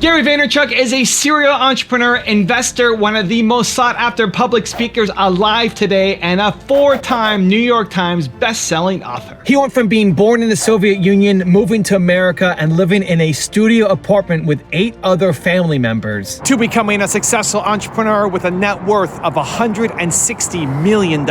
Gary Vaynerchuk is a serial entrepreneur, investor, one of the most sought after public speakers alive today, and a 4-time New York Times best-selling author. He went from being born in the Soviet Union, moving to America, and living in a studio apartment with 8 other family members, to becoming a successful entrepreneur with a net worth of $160 million.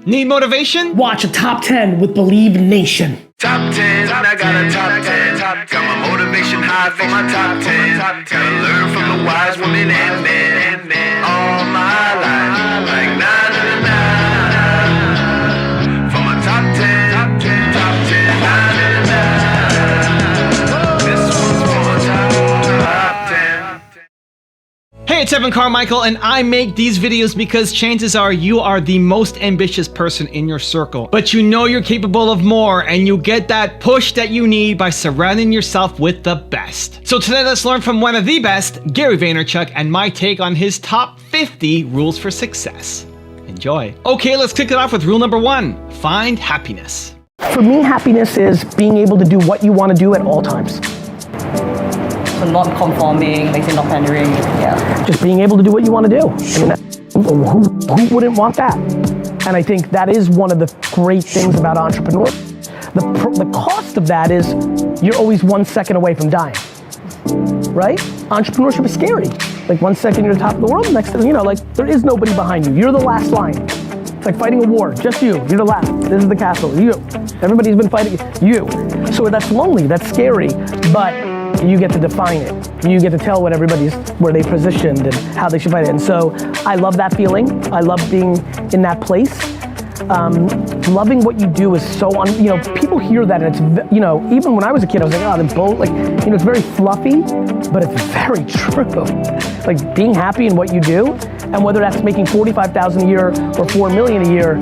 Need motivation? Watch a top 10 with Believe Nation. Top 10, I got a top 10. Got my motivation high for my top 10. Gotta learn from the wise women and men. All my life, like 9 for my top 10, top 10, 9. This one's for my top 10. Hey, it's Carmichael, and I make these videos because chances are you are the most ambitious person in your circle, but you know you're capable of more, and you get that push that you need by surrounding yourself with the best. So today let's learn from one of the best, Gary Vaynerchuk, and my take on his top 50 rules for success. Enjoy. Okay, let's kick it off with rule number 1, find happiness. For me, happiness is being able to do what you want to do at all times. So not conforming, like say not pandering, yeah. Just being able to do what you want to do. I mean, who wouldn't want that? And I think that is one of the great things about entrepreneurship. The cost of that is you're always 1 second away from dying, right? Entrepreneurship is scary. Like 1 second you're the top of the world, next thing you know, like there is nobody behind you. You're the last line. It's like fighting a war, just you. You're the last. This is the castle, you. Everybody's been fighting, you. So that's lonely, that's scary, but you get to define it. You get to tell what where they positioned and how they should fight it. And so I love that feeling. I love being in that place. Loving what you do is so, people hear that and it's, even when I was a kid, I was like, oh, the boat, it's very fluffy, but it's very true. Like being happy in what you do, and whether that's making $45,000 a year or $4 million a year,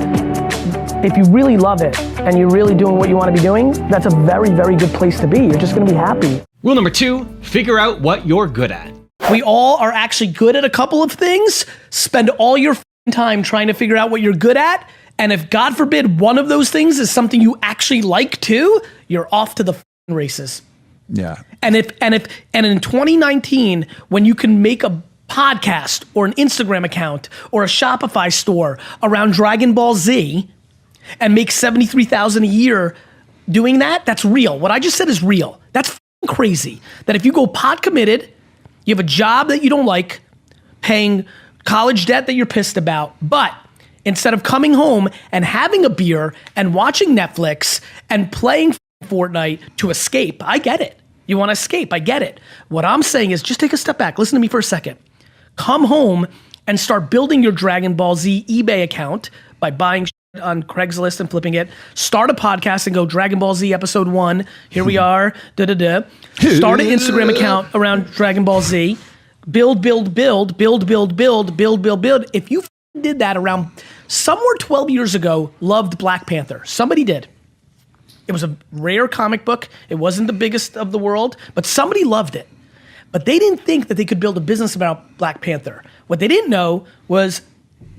if you really love it and you're really doing what you want to be doing, that's a very, very good place to be. You're just going to be happy. Rule number 2, figure out what you're good at. We all are actually good at a couple of things. Spend all your time trying to figure out what you're good at. And if God forbid one of those things is something you actually like too, you're off to the races. Yeah. And in 2019, when you can make a podcast or an Instagram account or a Shopify store around Dragon Ball Z and make $73,000 a year doing that, that's real. What I just said is real. That's crazy. That if you go pot committed, you have a job that you don't like, paying college debt that you're pissed about, but instead of coming home and having a beer and watching Netflix and playing Fortnite to escape, I get it. You want to escape, I get it. What I'm saying is just take a step back. Listen to me for a second. Come home and start building your Dragon Ball Z eBay account by buying on Craigslist and flipping it. Start a podcast and go Dragon Ball Z episode 1. Here we are. Start an Instagram account around Dragon Ball Z. Build. If you did that around somewhere 12 years ago, loved Black Panther. Somebody did. It was a rare comic book. It wasn't the biggest of the world, but somebody loved it. But they didn't think that they could build a business about Black Panther. What they didn't know was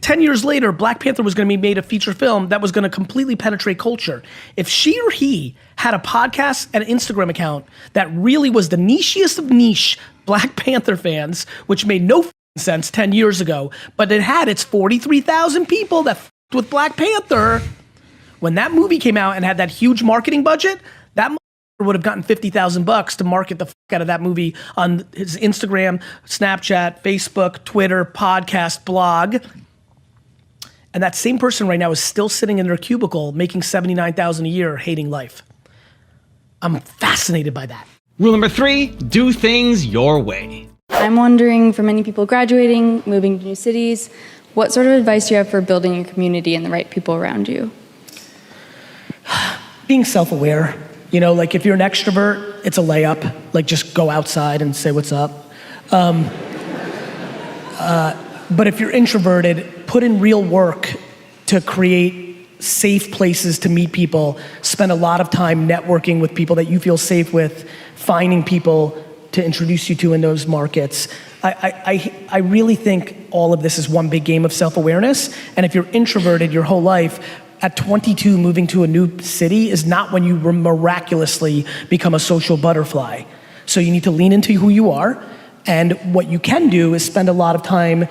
10 years later, Black Panther was going to be made a feature film that was going to completely penetrate culture. If she or he had a podcast and an Instagram account that really was the nichiest of niche Black Panther fans, which made no sense 10 years ago, but it had its 43,000 people that with Black Panther, when that movie came out and had that huge marketing budget, that would have gotten $50,000 to market the out of that movie on his Instagram, Snapchat, Facebook, Twitter, podcast, blog. And that same person right now is still sitting in their cubicle making $79,000 a year, hating life. I'm fascinated by that. Rule number 3, do things your way. I'm wondering, for many people graduating, moving to new cities, what sort of advice do you have for building your community and the right people around you? Being self-aware. Like if you're an extrovert, it's a layup. Like just go outside and say what's up. But if you're introverted, put in real work to create safe places to meet people. Spend a lot of time networking with people that you feel safe with, finding people to introduce you to in those markets. I really think all of this is one big game of self-awareness. And if you're introverted your whole life, at 22 moving to a new city is not when you miraculously become a social butterfly. So you need to lean into who you are, and what you can do is spend a lot of time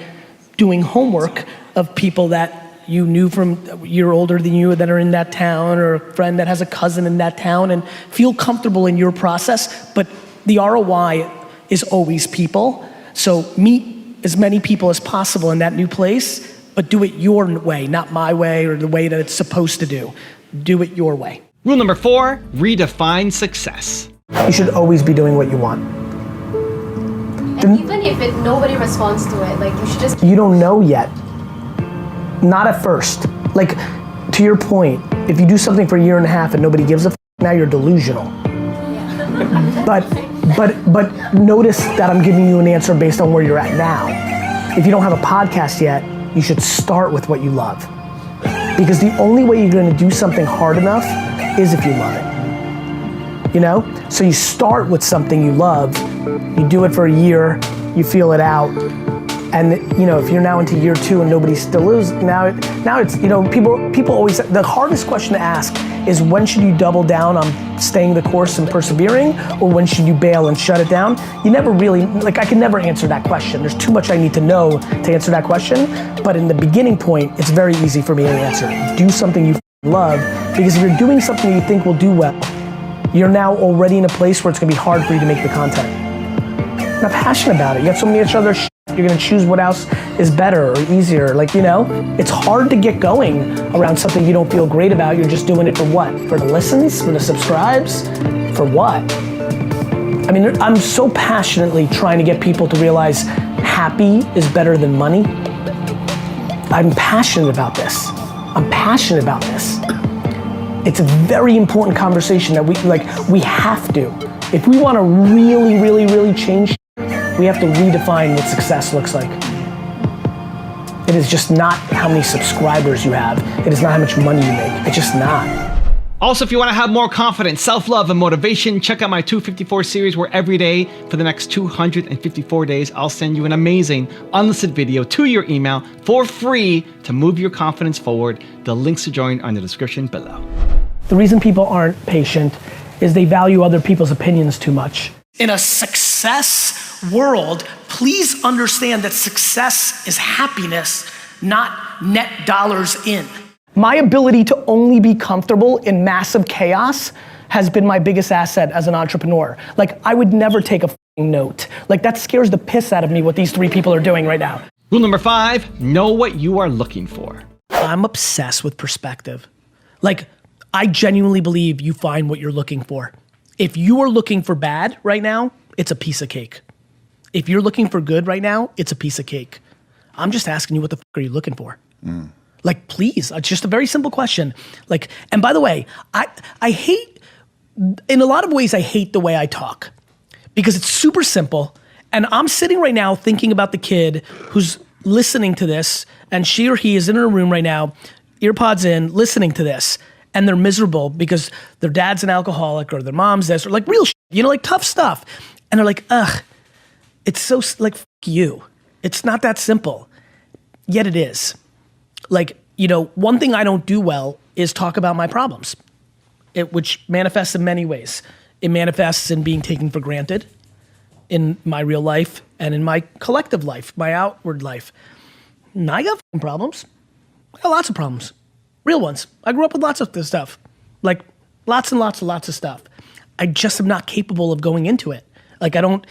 doing homework of people that you knew from a year older than you that are in that town, or a friend that has a cousin in that town, and feel comfortable in your process. But the ROI is always people. So meet as many people as possible in that new place, but do it your way, not my way or the way that it's supposed to do. Do it your way. Rule number 4, redefine success. You should always be doing what you want. And even if nobody responds to it, like you should just... You don't know yet. Not at first. Like, to your point, if you do something for a year and a half and nobody gives a f, now you're delusional. Yeah. But notice that I'm giving you an answer based on where you're at now. If you don't have a podcast yet, you should start with what you love. Because the only way you're gonna do something hard enough is if you love it. You know? So you start with something you love, you do it for a year, you feel it out, and you know, if you're now into year 2 and nobody still is, now it's, you know, people always, the hardest question to ask is when should you double down on staying the course and persevering, or when should you bail and shut it down? You never really, like I can never answer that question. There's too much I need to know to answer that question, but in the beginning point, it's very easy for me to answer. Do something you love, because if you're doing something you think will do well, you're now already in a place where it's gonna be hard for you to make the content. You're not passionate about it. You have so much other shit. You're gonna choose what else is better or easier. Like, you know, it's hard to get going around something you don't feel great about. You're just doing it for what? For the listens, for the subscribes, for what? I mean, I'm so passionately trying to get people to realize happy is better than money. I'm passionate about this. I'm passionate about this. It's a very important conversation that we have to. If we want to really, really, really change, we have to redefine what success looks like. It is just not how many subscribers you have. It is not how much money you make. It's just not. Also, if you want to have more confidence, self-love, and motivation, check out my 254 series, where every day for the next 254 days, I'll send you an amazing unlisted video to your email for free to move your confidence forward. The links to join are in the description below. The reason people aren't patient is they value other people's opinions too much. In a success world, please understand that success is happiness, not net dollars in. My ability to only be comfortable in massive chaos has been my biggest asset as an entrepreneur. Like, I would never take a f***ing note. Like, that scares the piss out of me what these 3 people are doing right now. Rule number 5, know what you are looking for. I'm obsessed with perspective. Like, I genuinely believe you find what you're looking for. If you are looking for bad right now, it's a piece of cake. If you're looking for good right now, it's a piece of cake. I'm just asking you, what the f*** are you looking for? Like, please, it's just a very simple question. Like, and by the way, I hate, in a lot of ways, I hate the way I talk, because it's super simple. And I'm sitting right now thinking about the kid who's listening to this, and she or he is in her room right now, earpods in, listening to this, and they're miserable because their dad's an alcoholic, or their mom's this, or like real shit, you know, like tough stuff. And they're like, ugh, it's so, like, f*** you. It's not that simple. Yet it is. Like, you know, one thing I don't do well is talk about my problems, which manifests in many ways. It manifests in being taken for granted in my real life and in my collective life, my outward life. And I got f***ing problems. I got lots of problems, real ones. I grew up with lots of this stuff, like lots and lots of stuff. I just am not capable of going into it. Like, I don't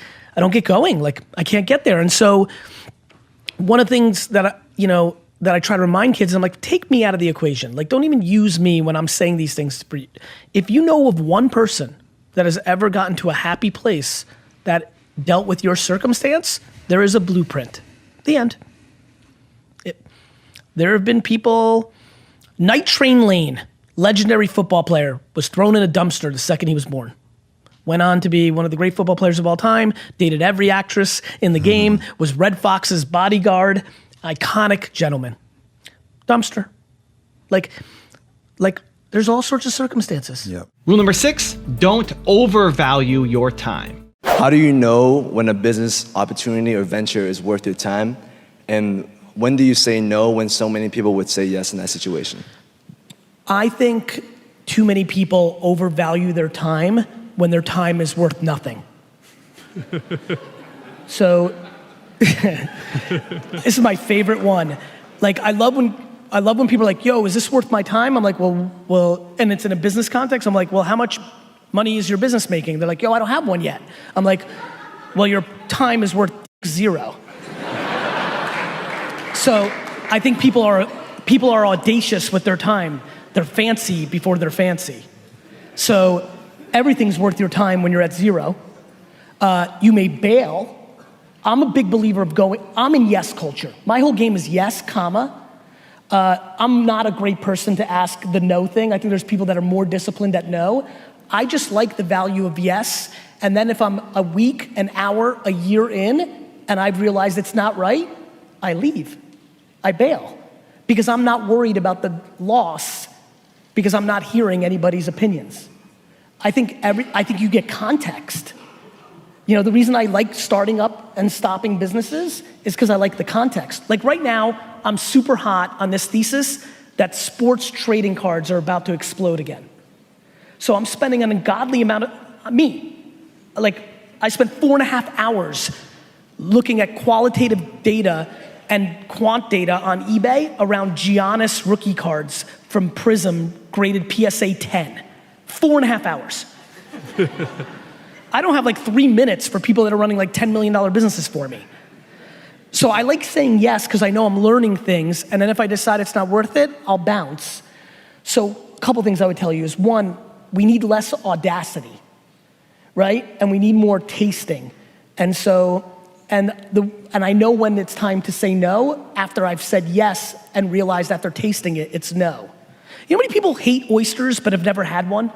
get going. Like, I can't get there. And so one of the things that that I try to remind kids, I'm like, take me out of the equation. Like, don't even use me when I'm saying these things for you. If you know of one person that has ever gotten to a happy place that dealt with your circumstance, there is a blueprint. The end. There have been people, Night Train Lane, legendary football player, was thrown in a dumpster the second he was born. Went on to be one of the great football players of all time, dated every actress in the game, was Red Fox's bodyguard. Iconic gentleman. Dumpster. Like there's all sorts of circumstances. Yep. Rule number 6, don't overvalue your time. How do you know when a business opportunity or venture is worth your time? And when do you say no when so many people would say yes in that situation? I think too many people overvalue their time when their time is worth nothing. So, this is my favorite one. Like, I love when people are like, yo, is this worth my time? I'm like, well, and it's in a business context. I'm like, well, how much money is your business making? They're like, yo, I don't have one yet. I'm like, well, your time is worth 0. So I think people are audacious with their time. They're fancy before they're fancy. So everything's worth your time when you're at 0. You may bail. I'm a big believer of I'm in yes culture. My whole game is yes, comma. I'm not a great person to ask the no thing. I think there's people that are more disciplined at no. I just like the value of yes. And then if I'm a week, an hour, a year in, and I've realized it's not right, I leave. I bail. Because I'm not worried about the loss, because I'm not hearing anybody's opinions. I think you get context. You know, the reason I like starting up and stopping businesses is because I like the context. Like right now, I'm super hot on this thesis that sports trading cards are about to explode again. So I'm spending an ungodly amount of, I spent 4.5 hours looking at qualitative data and quant data on eBay around Giannis rookie cards from Prism graded PSA 10. 4.5 hours. I don't have like 3 minutes for people that are running like $10 million businesses for me. So I like saying yes because I know I'm learning things, and then if I decide it's not worth it, I'll bounce. So a couple things I would tell you is, one, we need less audacity, right? And we need more tasting. And so, and I know when it's time to say no after I've said yes and realized after tasting it, it's no. You know how many people hate oysters but have never had one?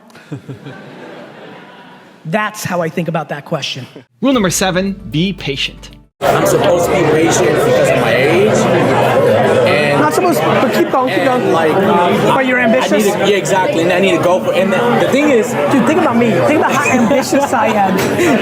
That's how I think about that question. Rule number 7, be patient. I'm supposed to be patient because of my age. And not supposed to, but keep going. But you're ambitious? Yeah, exactly, and I need to go for it. And the thing is... Dude, think about me. Think about how ambitious I am.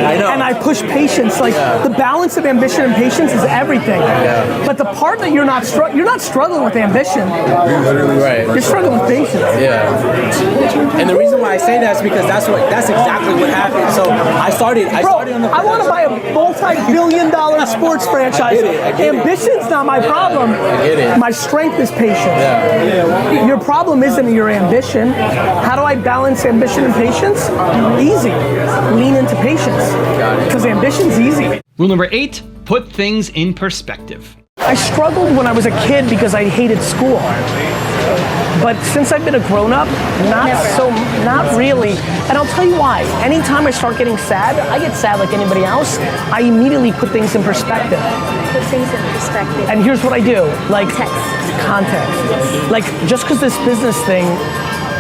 I know. And I push patience. Like, the balance of ambition and patience is everything. Yeah. But the part that you're not struggling with ambition. Right. You're struggling with patience. Yeah. And the reason why I say that is because that's exactly what happened. So I started on the... I want to buy a multi-billion-dollar sports franchise. I get it. Ambition's not my problem. I get it. My strength is patience. Yeah. Your problem isn't your ambition. How do I balance ambition and patience? Easy. Lean into patience. Because ambition's easy. Rule number 8, put things in perspective. I struggled when I was a kid because I hated school. But since I've been a grown-up, not really. And I'll tell you why. Anytime I start getting sad, I get sad like anybody else. I immediately put things in perspective. Put things in perspective. And here's what I do. Like, context. Like, just because this business thing,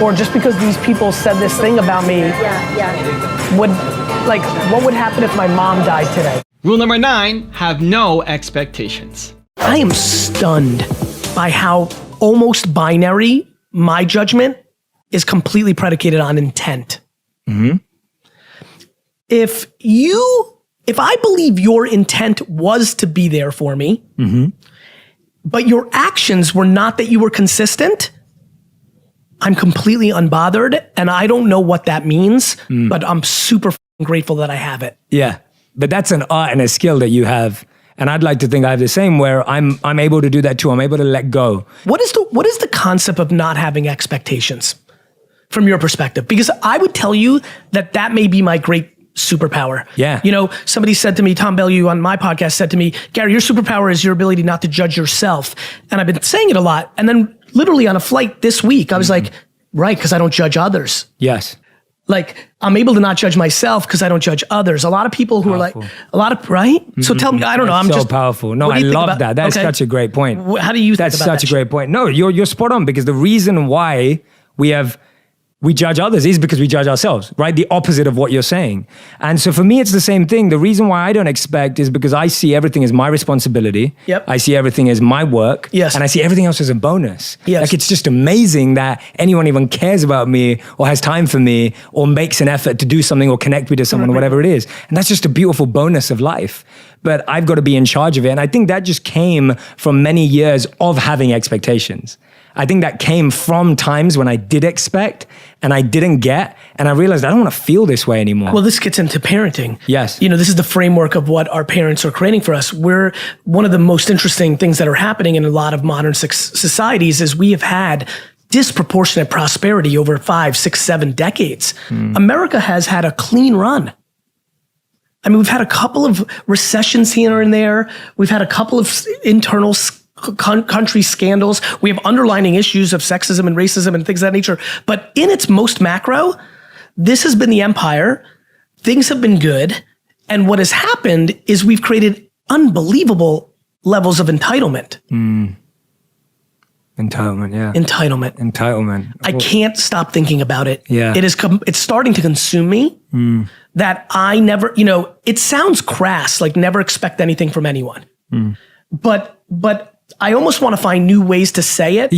or just because these people said this thing about me, what would happen if my mom died today? Rule number 9, have no expectations. I am stunned by how almost binary my judgment is completely predicated on intent. Mm-hmm. If I believe your intent was to be there for me, mm-hmm. but your actions were not that you were consistent, I'm completely unbothered, and I don't know what that means, but I'm super grateful that I have it. Yeah, but that's an art and a skill that you have. And I'd like to think I have the same, where I'm able to do that too. I'm able to let go. What is the concept of not having expectations from your perspective? Because I would tell you that may be my great superpower. Yeah. You know, somebody said to me, Tom Bellew on my podcast said to me, Gary, your superpower is your ability not to judge yourself. And I've been saying it a lot. And then literally on a flight this week, I was like, right, because I don't judge others. Yes. Like, I'm able to not judge myself because I don't judge others. A lot of people who powerful. are like, right? Mm-hmm. So tell me, I don't know. That's I'm so just powerful. No, I love that. That's such a great point. How do you think That's about such a great point. No, you're spot on, because the reason why we judge others is because we judge ourselves, right? The opposite of what you're saying. And so for me, it's the same thing. The reason why I don't expect is because I see everything as my responsibility. Yep. I see everything as my work. Yes. And I see everything else as a bonus. Yes. Like, it's just amazing that anyone even cares about me or has time for me or makes an effort to do something or connect me to someone or whatever it is. And that's just a beautiful bonus of life. But I've got to be in charge of it. And I think that just came from many years of having expectations. I think that came from times when I did expect and I didn't get, and I realized I don't want to feel this way anymore. Well, this gets into parenting. Yes. You know, this is the framework of what our parents are creating for us. One of the most interesting things that are happening in a lot of modern societies is we have had disproportionate prosperity over 5, 6, 7 decades. America has had a clean run. I mean, we've had a couple of recessions here and there. We've had a couple of internal country scandals. We have underlying issues of sexism and racism and things of that nature. But in its most macro, this has been the empire. Things have been good. And what has happened is we've created unbelievable levels of entitlement. Entitlement, yeah. Entitlement. I can't stop thinking about it. Yeah. It's starting to consume me that I never, you know, it sounds crass, like never expect anything from anyone. But I almost want to find new ways to say it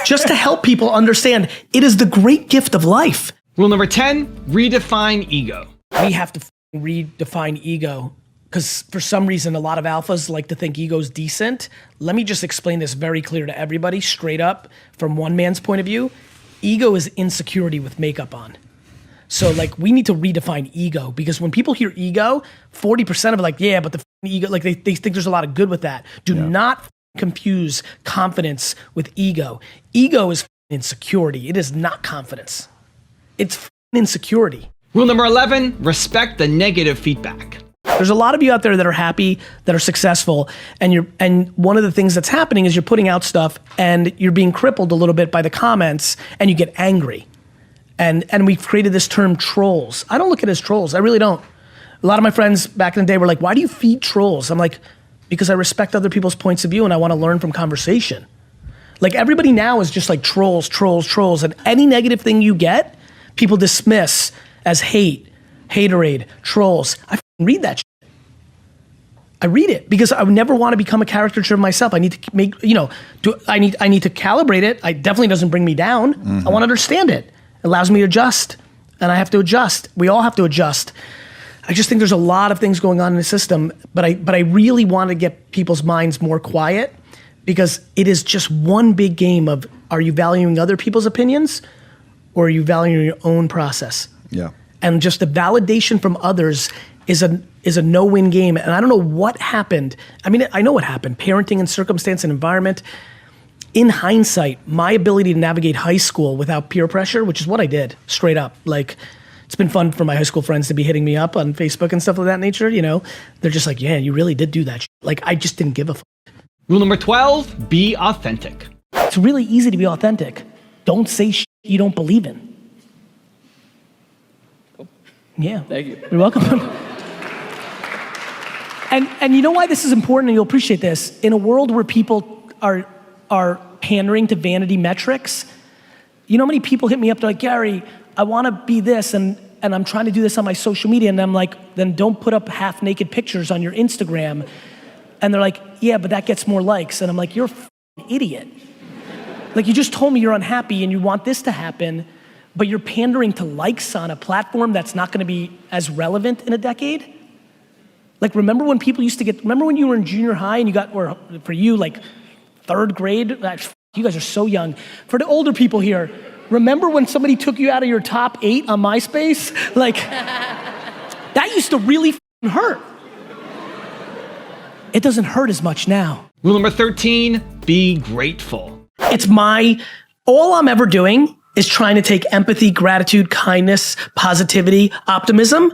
just to help people understand it is the great gift of life. Rule number 10, redefine ego. We have to redefine ego. Because for some reason, a lot of alphas like to think ego's decent. Let me just explain this very clear to everybody, straight up, from one man's point of view. Ego is insecurity with makeup on. So like, we need to redefine ego, because when people hear ego, 40% of it like, yeah, but the ego, like they think there's a lot of good with that. Do not confuse confidence with ego. Ego is insecurity. It is not confidence. It's insecurity. Rule number 11, respect the negative feedback. There's a lot of you out there that are happy, that are successful, and one of the things that's happening is you're putting out stuff and you're being crippled a little bit by the comments and you get angry. And we've created this term trolls. I don't look at it as trolls, I really don't. A lot of my friends back in the day were like, why do you feed trolls? I'm like, because I respect other people's points of view and I want to learn from conversation. Like everybody now is just like trolls, and any negative thing you get, people dismiss as hate, haterade, trolls. I read that shit. I read it because I would never want to become a caricature of myself. I need to make, you know, I need to calibrate it. It definitely doesn't bring me down. I want to understand it. It allows me to adjust, and I have to adjust. We all have to adjust. I just think there's a lot of things going on in the system, but I really want to get people's minds more quiet, because it is just one big game of, are you valuing other people's opinions or are you valuing your own process? Yeah. And just the validation from others is a no-win game. And I don't know what happened. I mean, I know what happened. Parenting and circumstance and environment. In hindsight, my ability to navigate high school without peer pressure, which is what I did, straight up. Like, it's been fun for my high school friends to be hitting me up on Facebook and stuff of that nature, you know? They're just like, yeah, you really did do that. Like, I just didn't give a fuck. Rule number 12, be authentic. It's really easy to be authentic. Don't say shit you don't believe in. Yeah. Thank you. You're welcome. And you know why this is important, and you'll appreciate this. In a world where people are pandering to vanity metrics, you know how many people hit me up, they're like, Gary, I want to be this, and I'm trying to do this on my social media, and I'm like, then don't put up half-naked pictures on your Instagram. And they're like, yeah, but that gets more likes. And I'm like, you're an idiot. Like, you just told me you're unhappy and you want this to happen, but you're pandering to likes on a platform that's not going to be as relevant in a decade? Like, remember when people used to remember when you were in junior high and you got, or for you, like 3rd grade? You guys are so young. For the older people here, remember when somebody took you out of your top 8 on MySpace? Like, that used to really hurt. It doesn't hurt as much now. Rule number 13, be grateful. All I'm ever doing is trying to take empathy, gratitude, kindness, positivity, optimism,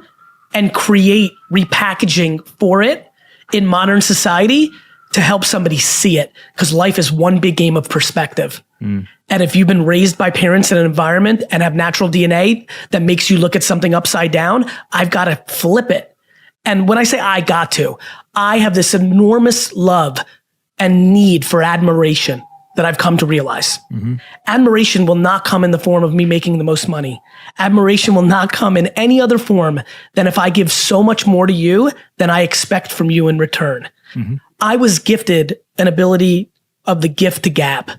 and create repackaging for it in modern society to help somebody see it. Because life is one big game of perspective. And if you've been raised by parents in an environment and have natural DNA that makes you look at something upside down, I've got to flip it. And when I say I have this enormous love and need for admiration that I've come to realize. Admiration will not come in the form of me making the most money. Admiration will not come in any other form than if I give so much more to you than I expect from you in return. I was gifted an ability of the gift to gab.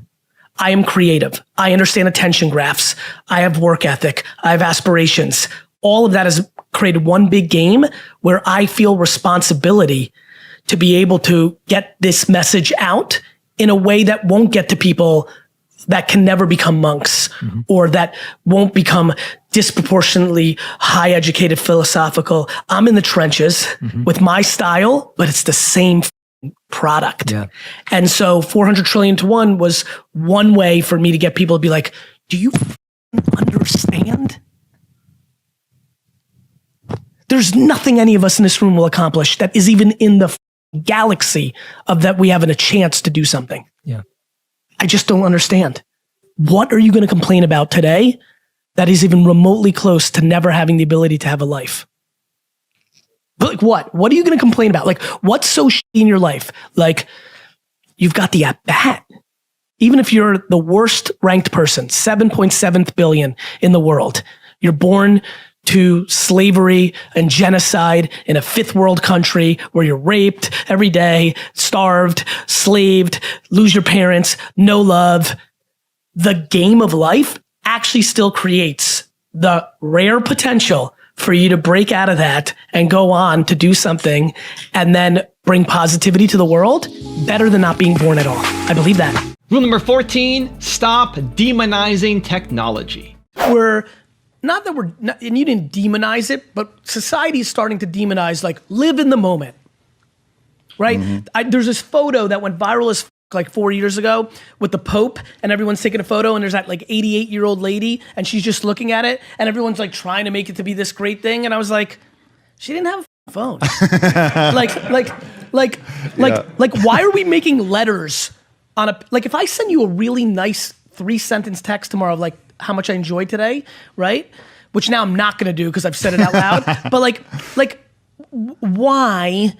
I am creative. I understand attention graphs. I have work ethic. I have aspirations. All of that has created one big game where I feel responsibility to be able to get this message out in a way that won't get to people that can never become monks or that won't become disproportionately high educated philosophical. I'm in the trenches with my style, but it's the same product. Yeah. And so 400 trillion to one was one way for me to get people to be like, do you understand? There's nothing any of us in this room will accomplish that is even in the galaxy of that we have a chance to do something. Yeah. I just don't understand. What are you going to complain about today that is even remotely close to never having the ability to have a life? But like what? What are you going to complain about? Like what's so shitty in your life? Like you've got the at-bat. Even if you're the worst ranked person, 7.7 billion in the world, you're born to slavery and genocide in a fifth world country where you're raped every day, starved, slaved, lose your parents, no love. The game of life actually still creates the rare potential for you to break out of that and go on to do something and then bring positivity to the world better than not being born at all. I believe that. Rule number 14, stop demonizing technology. And you didn't demonize it, but society is starting to demonize, like, live in the moment, right? There's this photo that went viral as like 4 years ago with the Pope, and everyone's taking a photo, and there's that like 88-year-old lady, and she's just looking at it, and everyone's like trying to make it to be this great thing, and I was like, she didn't have a phone. like, why are we making letters on a, like, if I send you a really nice 3-sentence text tomorrow of like, how much I enjoyed today, right? Which now I'm not gonna do because I've said it out loud. But why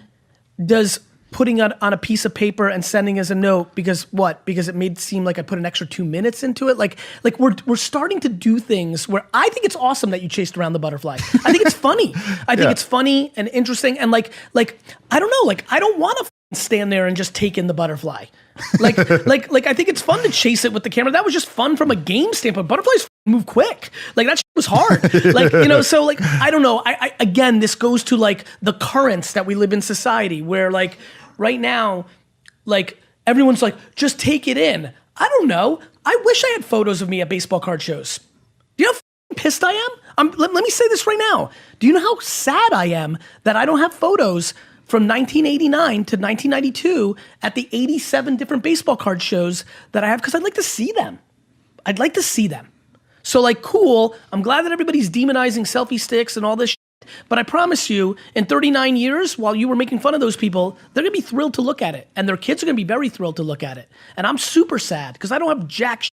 does putting on a piece of paper and sending as a note, because what? Because it made it seem like I put an extra 2 minutes into it. Like we're starting to do things where I think it's awesome that you chased around the butterfly. I think it's funny. I think it's funny and interesting. And like I don't know, like I don't want to stand there and just take in the butterfly. Like I think it's fun to chase it with the camera. That was just fun from a game standpoint. Butterflies move quick. Like that shit was hard. Like, you know, so like, I don't know. I again, this goes to like the currents that we live in society where like right now, like everyone's like, just take it in. I don't know. I wish I had photos of me at baseball card shows. Do you know how pissed I am? Let me say this right now. Do you know how sad I am that I don't have photos from 1989 to 1992 at the 87 different baseball card shows that I have, because I'd like to see them. I'd like to see them. So like, cool, I'm glad that everybody's demonizing selfie sticks and all this shit, but I promise you, in 39 years, while you were making fun of those people, they're gonna be thrilled to look at it, and their kids are gonna be very thrilled to look at it. And I'm super sad, because I don't have jack shit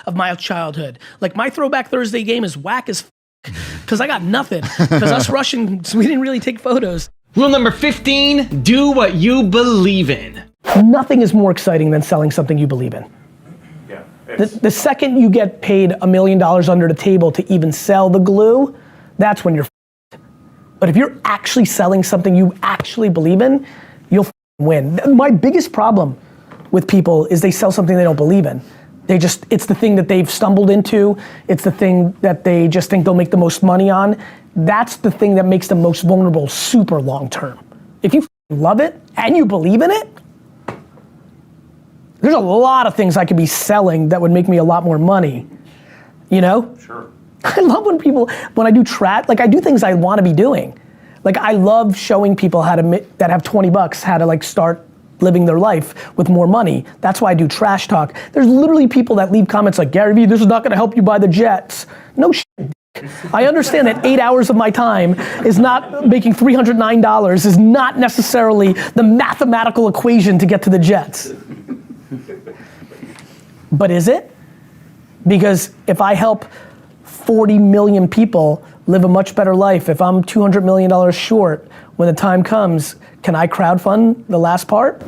of my childhood. Like my Throwback Thursday game is whack as because I got nothing, because us Russians, we didn't really take photos. Rule number 15, do what you believe in. Nothing is more exciting than selling something you believe in. Yeah, the second you get paid $1 million under the table to even sell the glue, that's when you're f***ed. But if you're actually selling something you actually believe in, you'll win. My biggest problem with people is they sell something they don't believe in. It's the thing that they've stumbled into. It's the thing that they just think they'll make the most money on. That's the thing that makes them most vulnerable super long term. If you love it and you believe in it, there's a lot of things I could be selling that would make me a lot more money, you know? Sure. I love when I do like I do things I want to be doing. Like I love showing people how to, that have 20 bucks, how to like start living their life with more money. That's why I do trash talk. There's literally people that leave comments like, Gary Vee, this is not gonna help you buy the jets. No shit. I understand that 8 hours of my time is not making $309 is not necessarily the mathematical equation to get to the jets. But is it? Because if I help 40 million people live a much better life, if I'm $200 million short, when the time comes, can I crowdfund the last part?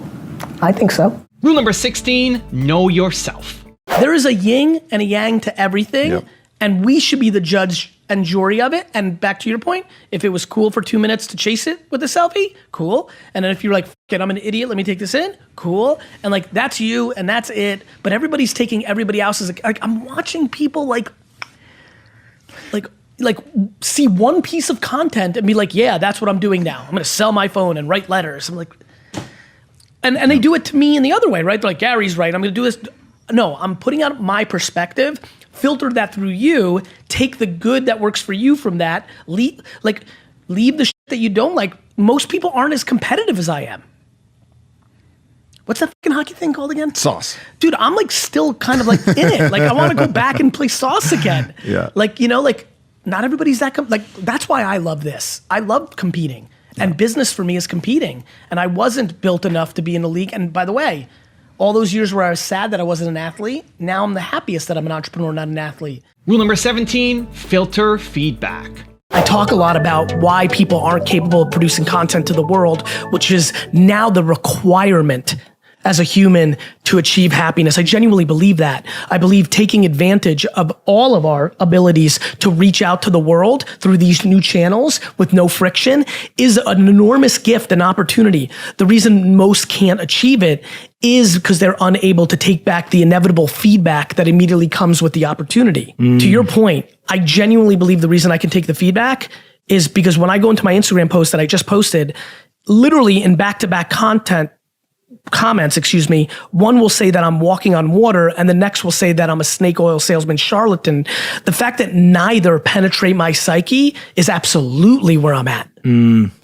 I think so. Rule number 16, know yourself. There is a yin and a yang to everything. Yep. And we should be the judge and jury of it. And back to your point, if it was cool for 2 minutes to chase it with a selfie, cool. And then if you're like, F it, I'm an idiot, let me take this in, cool. And like, that's you and that's it. But everybody's taking everybody else's, like I'm watching people like see one piece of content and be like, yeah, that's what I'm doing now. I'm gonna sell my phone and write letters. I'm like, and they do it to me in the other way, right? They're like, Gary's right, I'm gonna do this. no, I'm putting out my perspective, filter that through you, take the good that works for you from that, leave the shit that you don't like. Most people aren't as competitive as I am. What's that fucking hockey thing called again? Sauce. Dude, I'm like still kind of like in it. Like I want to go back and play sauce again. Yeah. Like, you know, like not everybody's that, like that's why I love this. I love competing. And business for me is competing. And I wasn't built enough to be in the league. And by the way, all those years where I was sad that I wasn't an athlete, now I'm the happiest that I'm an entrepreneur, not an athlete. Rule number 17, filter feedback. I talk a lot about why people aren't capable of producing content to the world, which is now the requirement as a human to achieve happiness. I genuinely believe that. I believe taking advantage of all of our abilities to reach out to the world through these new channels with no friction is an enormous gift and opportunity. The reason most can't achieve it is because they're unable to take back the inevitable feedback that immediately comes with the opportunity. To your point, I genuinely believe the reason I can take the feedback is because when I go into my Instagram post that I just posted, literally in back-to-back comments, one will say that I'm walking on water and the next will say that I'm a snake oil salesman charlatan. The fact that neither penetrate my psyche is absolutely where I'm at.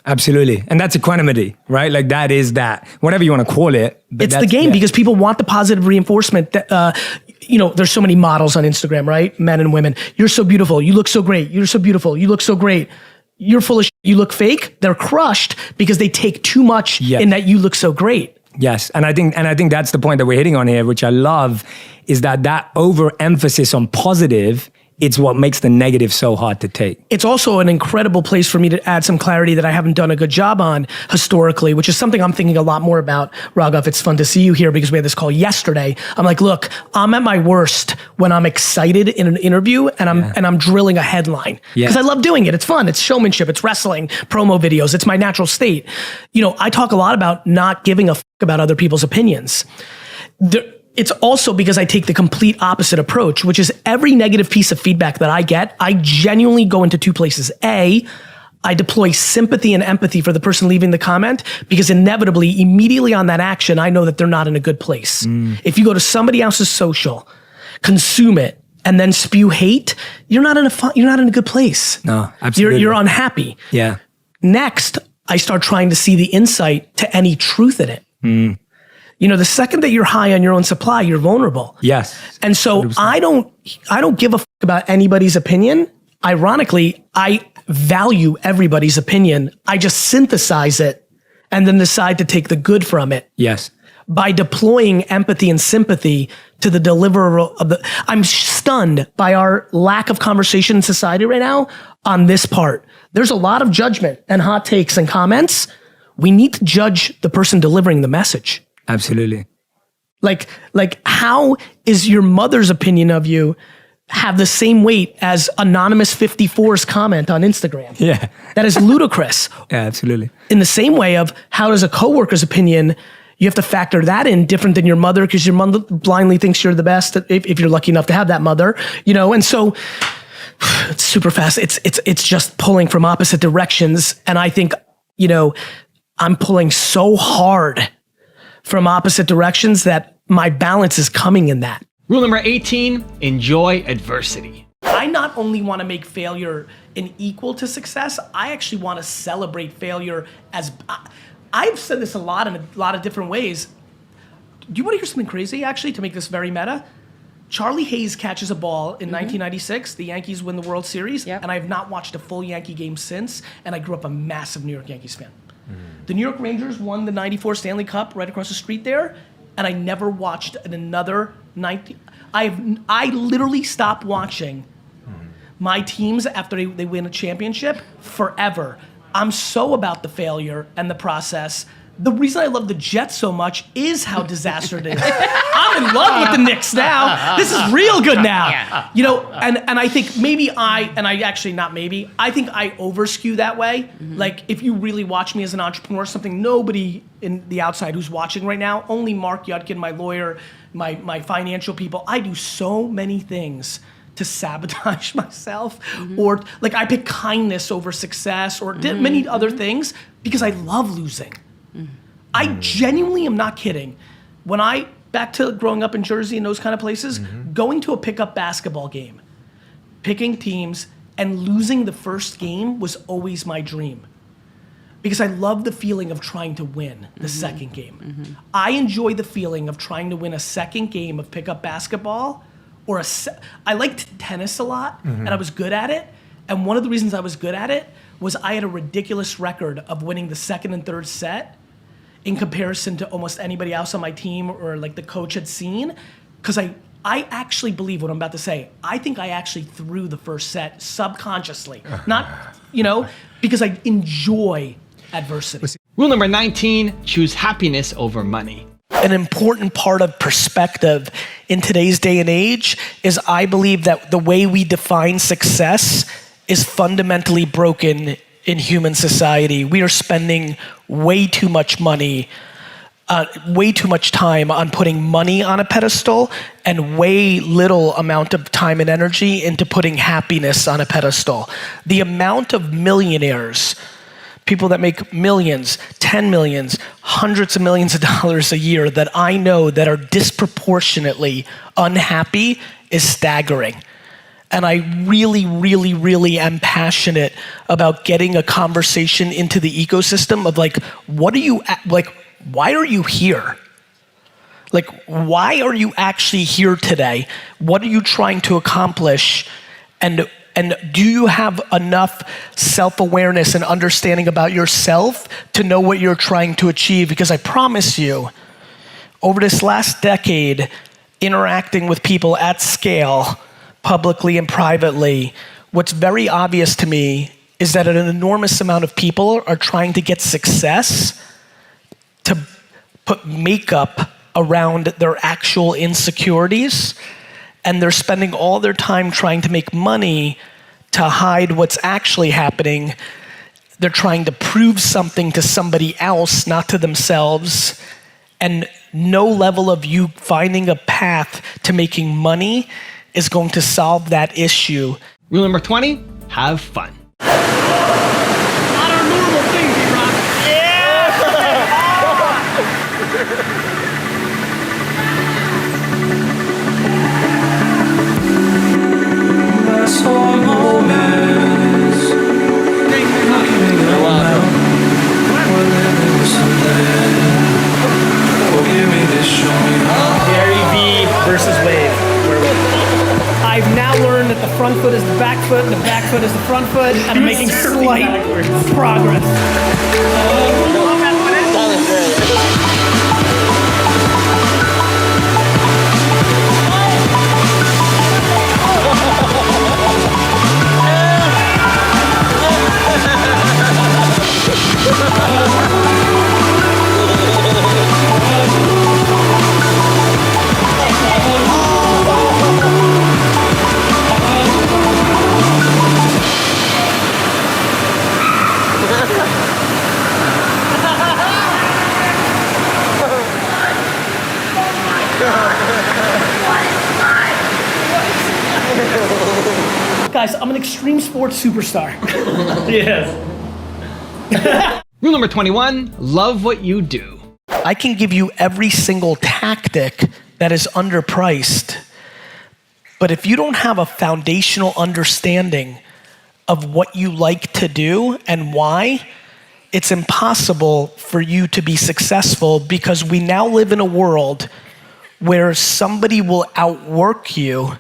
Absolutely. And that's equanimity, right? Like that is that, whatever you want to call it. It's the game because people want the positive reinforcement that, you know, there's so many models on Instagram, right? Men and women. You're so beautiful. You look so great. You're so beautiful. You look so great. You're full of shit. You look fake. They're crushed because they take too much in that you look so great. Yes, and I think that's the point that we're hitting on here, which I love, is that overemphasis on positive, it's what makes the negative so hard to take. It's also an incredible place for me to add some clarity that I haven't done a good job on historically, which is something I'm thinking a lot more about. Raghav, it's fun to see you here because we had this call yesterday. I'm like, look, I'm at my worst when I'm excited in an interview and I'm drilling a headline because I love doing it. It's fun. It's showmanship. It's wrestling, promo videos. It's my natural state. You know, I talk a lot about not giving a fuck about other people's opinions. It's also because I take the complete opposite approach, which is every negative piece of feedback that I get, I genuinely go into two places. A, I deploy sympathy and empathy for the person leaving the comment because inevitably, immediately on that action, I know that they're not in a good place. If you go to somebody else's social, consume it, and then spew hate, you're not in a good place. No, absolutely. You're unhappy. Yeah. Next, I start trying to see the insight to any truth in it. You know, the second that you're high on your own supply, you're vulnerable. Yes. And so 100%. I don't give a fuck about anybody's opinion. Ironically, I value everybody's opinion. I just synthesize it and then decide to take the good from it. Yes. By deploying empathy and sympathy to the deliverer of the, I'm stunned by our lack of conversation in society right now on this part. There's a lot of judgment and hot takes and comments. We need to judge the person delivering the message. Absolutely. Like how is your mother's opinion of you have the same weight as Anonymous 54's comment on Instagram? Yeah. That is ludicrous. Yeah, absolutely. In the same way of how does a coworker's opinion, you have to factor that in different than your mother because your mother blindly thinks you're the best if you're lucky enough to have that mother, you know? And so it's super fast. It's just pulling from opposite directions. And I think, you know, I'm pulling so hard from opposite directions that my balance is coming in that. Rule number 18, enjoy adversity. I not only want to make failure an equal to success, I actually want to celebrate failure as, I've said this a lot in a lot of different ways. Do you want to hear something crazy actually to make this very meta? Charlie Hayes catches a ball in 1996, the Yankees win the World Series, and I have not watched a full Yankee game since, and I grew up a massive New York Yankees fan. The New York Rangers won the 94 Stanley Cup right across the street there, and I never watched another 90. I literally stopped watching my teams after they win a championship forever. I'm so about the failure and the process. The reason I love the Jets so much is how disastrous it is. I'm in love with the Knicks now. This is real good now. Yeah. You know, and I think I think I overskew that way. Like if you really watch me as an entrepreneur, something nobody in the outside who's watching right now, only Mark Yudkin, my lawyer, my financial people, I do so many things to sabotage myself, or like I pick kindness over success, or did many other things because I love losing. I genuinely am not kidding. When I back to growing up in Jersey and those kind of places, going to a pickup basketball game, picking teams, and losing the first game was always my dream. Because I love the feeling of trying to win the second game. I enjoy the feeling of trying to win a second game of pickup basketball, or I liked tennis a lot, and I was good at it. And one of the reasons I was good at it was I had a ridiculous record of winning the second and third set in comparison to almost anybody else on my team or like the coach had seen. Because I actually believe what I'm about to say. I think I actually threw the first set subconsciously. Not, because I enjoy adversity. Rule number 19, choose happiness over money. An important part of perspective in today's day and age is I believe that the way we define success is fundamentally broken in human society. We are spending way too much money, way too much time on putting money on a pedestal and way little amount of time and energy into putting happiness on a pedestal. The amount of millionaires, people that make millions, 10 millions, hundreds of millions of dollars a year that I know that are disproportionately unhappy is staggering. And I really, really, really am passionate about getting a conversation into the ecosystem of why are you here? Like, why are you actually here today? What are you trying to accomplish? And do you have enough self-awareness and understanding about yourself to know what you're trying to achieve? Because I promise you, over this last decade, interacting with people at scale, publicly and privately, what's very obvious to me is that an enormous amount of people are trying to get success to put makeup around their actual insecurities, and they're spending all their time trying to make money to hide what's actually happening. They're trying to prove something to somebody else, not to themselves, and no level of you finding a path to making money is going to solve that issue. Rule number 20, have fun. Not our normal thing, D-Rock. Gary V versus Wave. I've now learned that the front foot is the back foot and the back foot is the front foot, and I'm making slight progress. Guys, I'm an extreme sports superstar. Yes. Rule number 21, love what you do. I can give you every single tactic that is underpriced, but if you don't have a foundational understanding of what you like to do and why, it's impossible for you to be successful, because we now live in a world where somebody will outwork you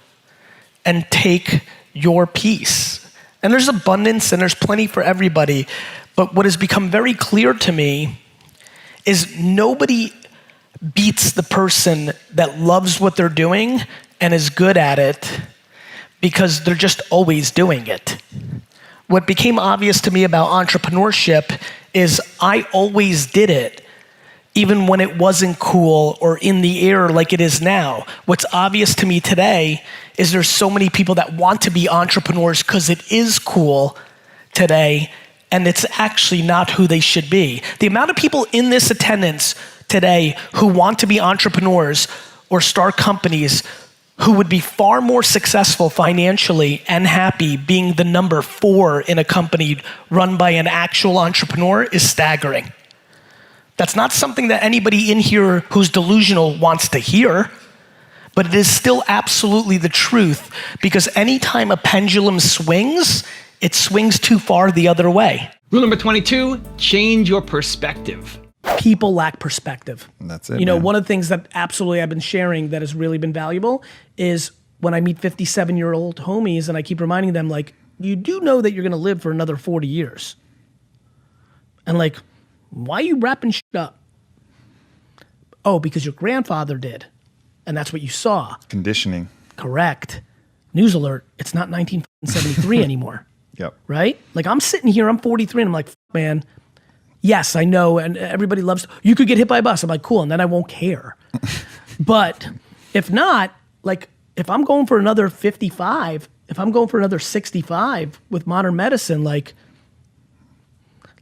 and take your piece. And there's abundance and there's plenty for everybody. But what has become very clear to me is nobody beats the person that loves what they're doing and is good at it, because they're just always doing it. What became obvious to me about entrepreneurship is I always did it, even when it wasn't cool or in the air like it is now. What's obvious to me today is there's so many people that want to be entrepreneurs because it is cool today, and it's actually not who they should be. The amount of people in this attendance today who want to be entrepreneurs or start companies who would be far more successful financially and happy being the number 4 in a company run by an actual entrepreneur is staggering. That's not something that anybody in here who's delusional wants to hear, but it is still absolutely the truth, because anytime a pendulum swings, it swings too far the other way. Rule number 22, change your perspective. People lack perspective. That's it. You know, man. one of the things that absolutely I've been sharing that has really been valuable is when I meet 57-year-old homies and I keep reminding them, like, you do know that you're gonna live for another 40 years. And like, why are you wrapping shit up? Oh, because your grandfather did. And that's what you saw. Conditioning. Correct. News alert, it's not 1973 anymore. Yep. Right? Like, I'm sitting here, I'm 43, and I'm like, man, yes, I know, and everybody loves, you could get hit by a bus. I'm like, cool, and then I won't care. But if not, like, if I'm going for another 55, if I'm going for another 65 with modern medicine, like,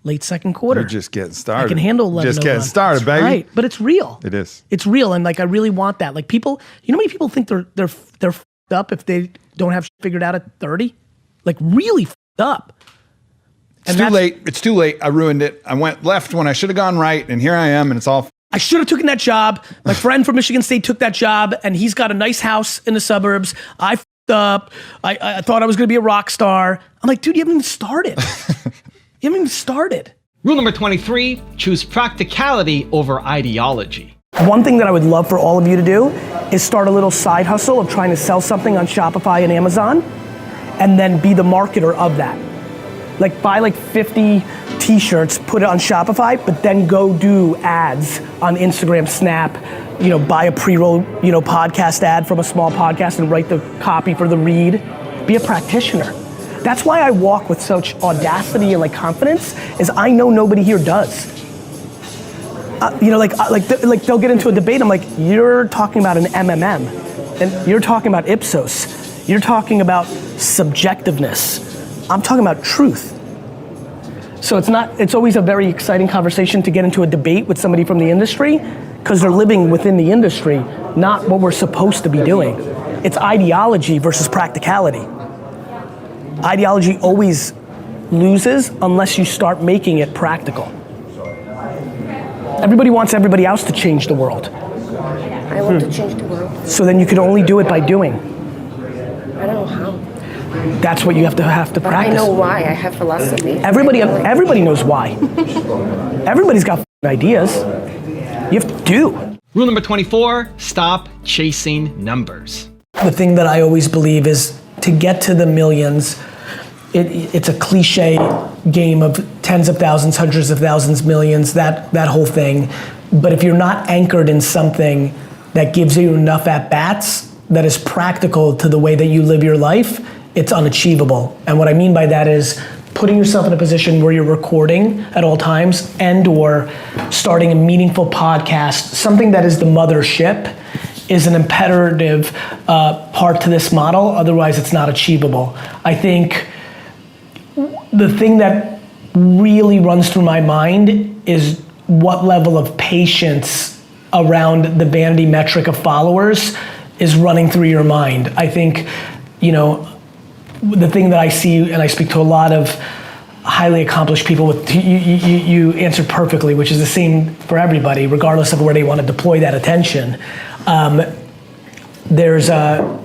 late second quarter. You're just getting started. I can handle 11. Just getting started, baby. Right, but it's real. It is. It's real, and like, I really want that. Like, people, you know how many people think they're f***ed up if they don't have shit figured out at 30? Like, really f***ed up. It's too late. It's too late. I ruined it. I went left when I should have gone right, and here I am, and it's all. I should have taken that job. My friend from Michigan State took that job, and he's got a nice house in the suburbs. I f***ed up. I thought I was gonna be a rock star. I'm like, dude, you haven't even started. You haven't even started. Rule number 23, choose practicality over ideology. One thing that I would love for all of you to do is start a little side hustle of trying to sell something on Shopify and Amazon, and then be the marketer of that. Like, buy like 50 t-shirts, put it on Shopify, but then go do ads on Instagram, Snap, you know, buy a pre-roll, you know, podcast ad from a small podcast and write the copy for the read. Be a practitioner. That's why I walk with such audacity and like confidence, is I know nobody here does. You know, like they'll get into a debate. I'm like, you're talking about an MMM, and you're talking about Ipsos. You're talking about subjectiveness. I'm talking about truth. So it's always a very exciting conversation to get into a debate with somebody from the industry, because they're living within the industry, not what we're supposed to be doing. It's ideology versus practicality. Ideology always loses unless you start making it practical. Everybody wants everybody else to change the world. I want to change the world. So then you can only do it by doing. I don't know how. That's what you have to But practice. I know why. I have philosophy. Everybody knows why. Everybody's got ideas. You have to do. Rule number 24, stop chasing numbers. The thing that I always believe is to get to the millions, it's a cliche game of tens of thousands, hundreds of thousands, millions, that whole thing. But if you're not anchored in something that gives you enough at-bats that is practical to the way that you live your life, it's unachievable. And what I mean by that is putting yourself in a position where you're recording at all times and or starting a meaningful podcast, something that is the mothership, is an imperative part to this model. Otherwise, it's not achievable. I think the thing that really runs through my mind is what level of patience around the vanity metric of followers is running through your mind. I think, you know, the thing that I see, and I speak to a lot of highly accomplished people with, you answered perfectly, which is the same for everybody, regardless of where they want to deploy that attention. There's a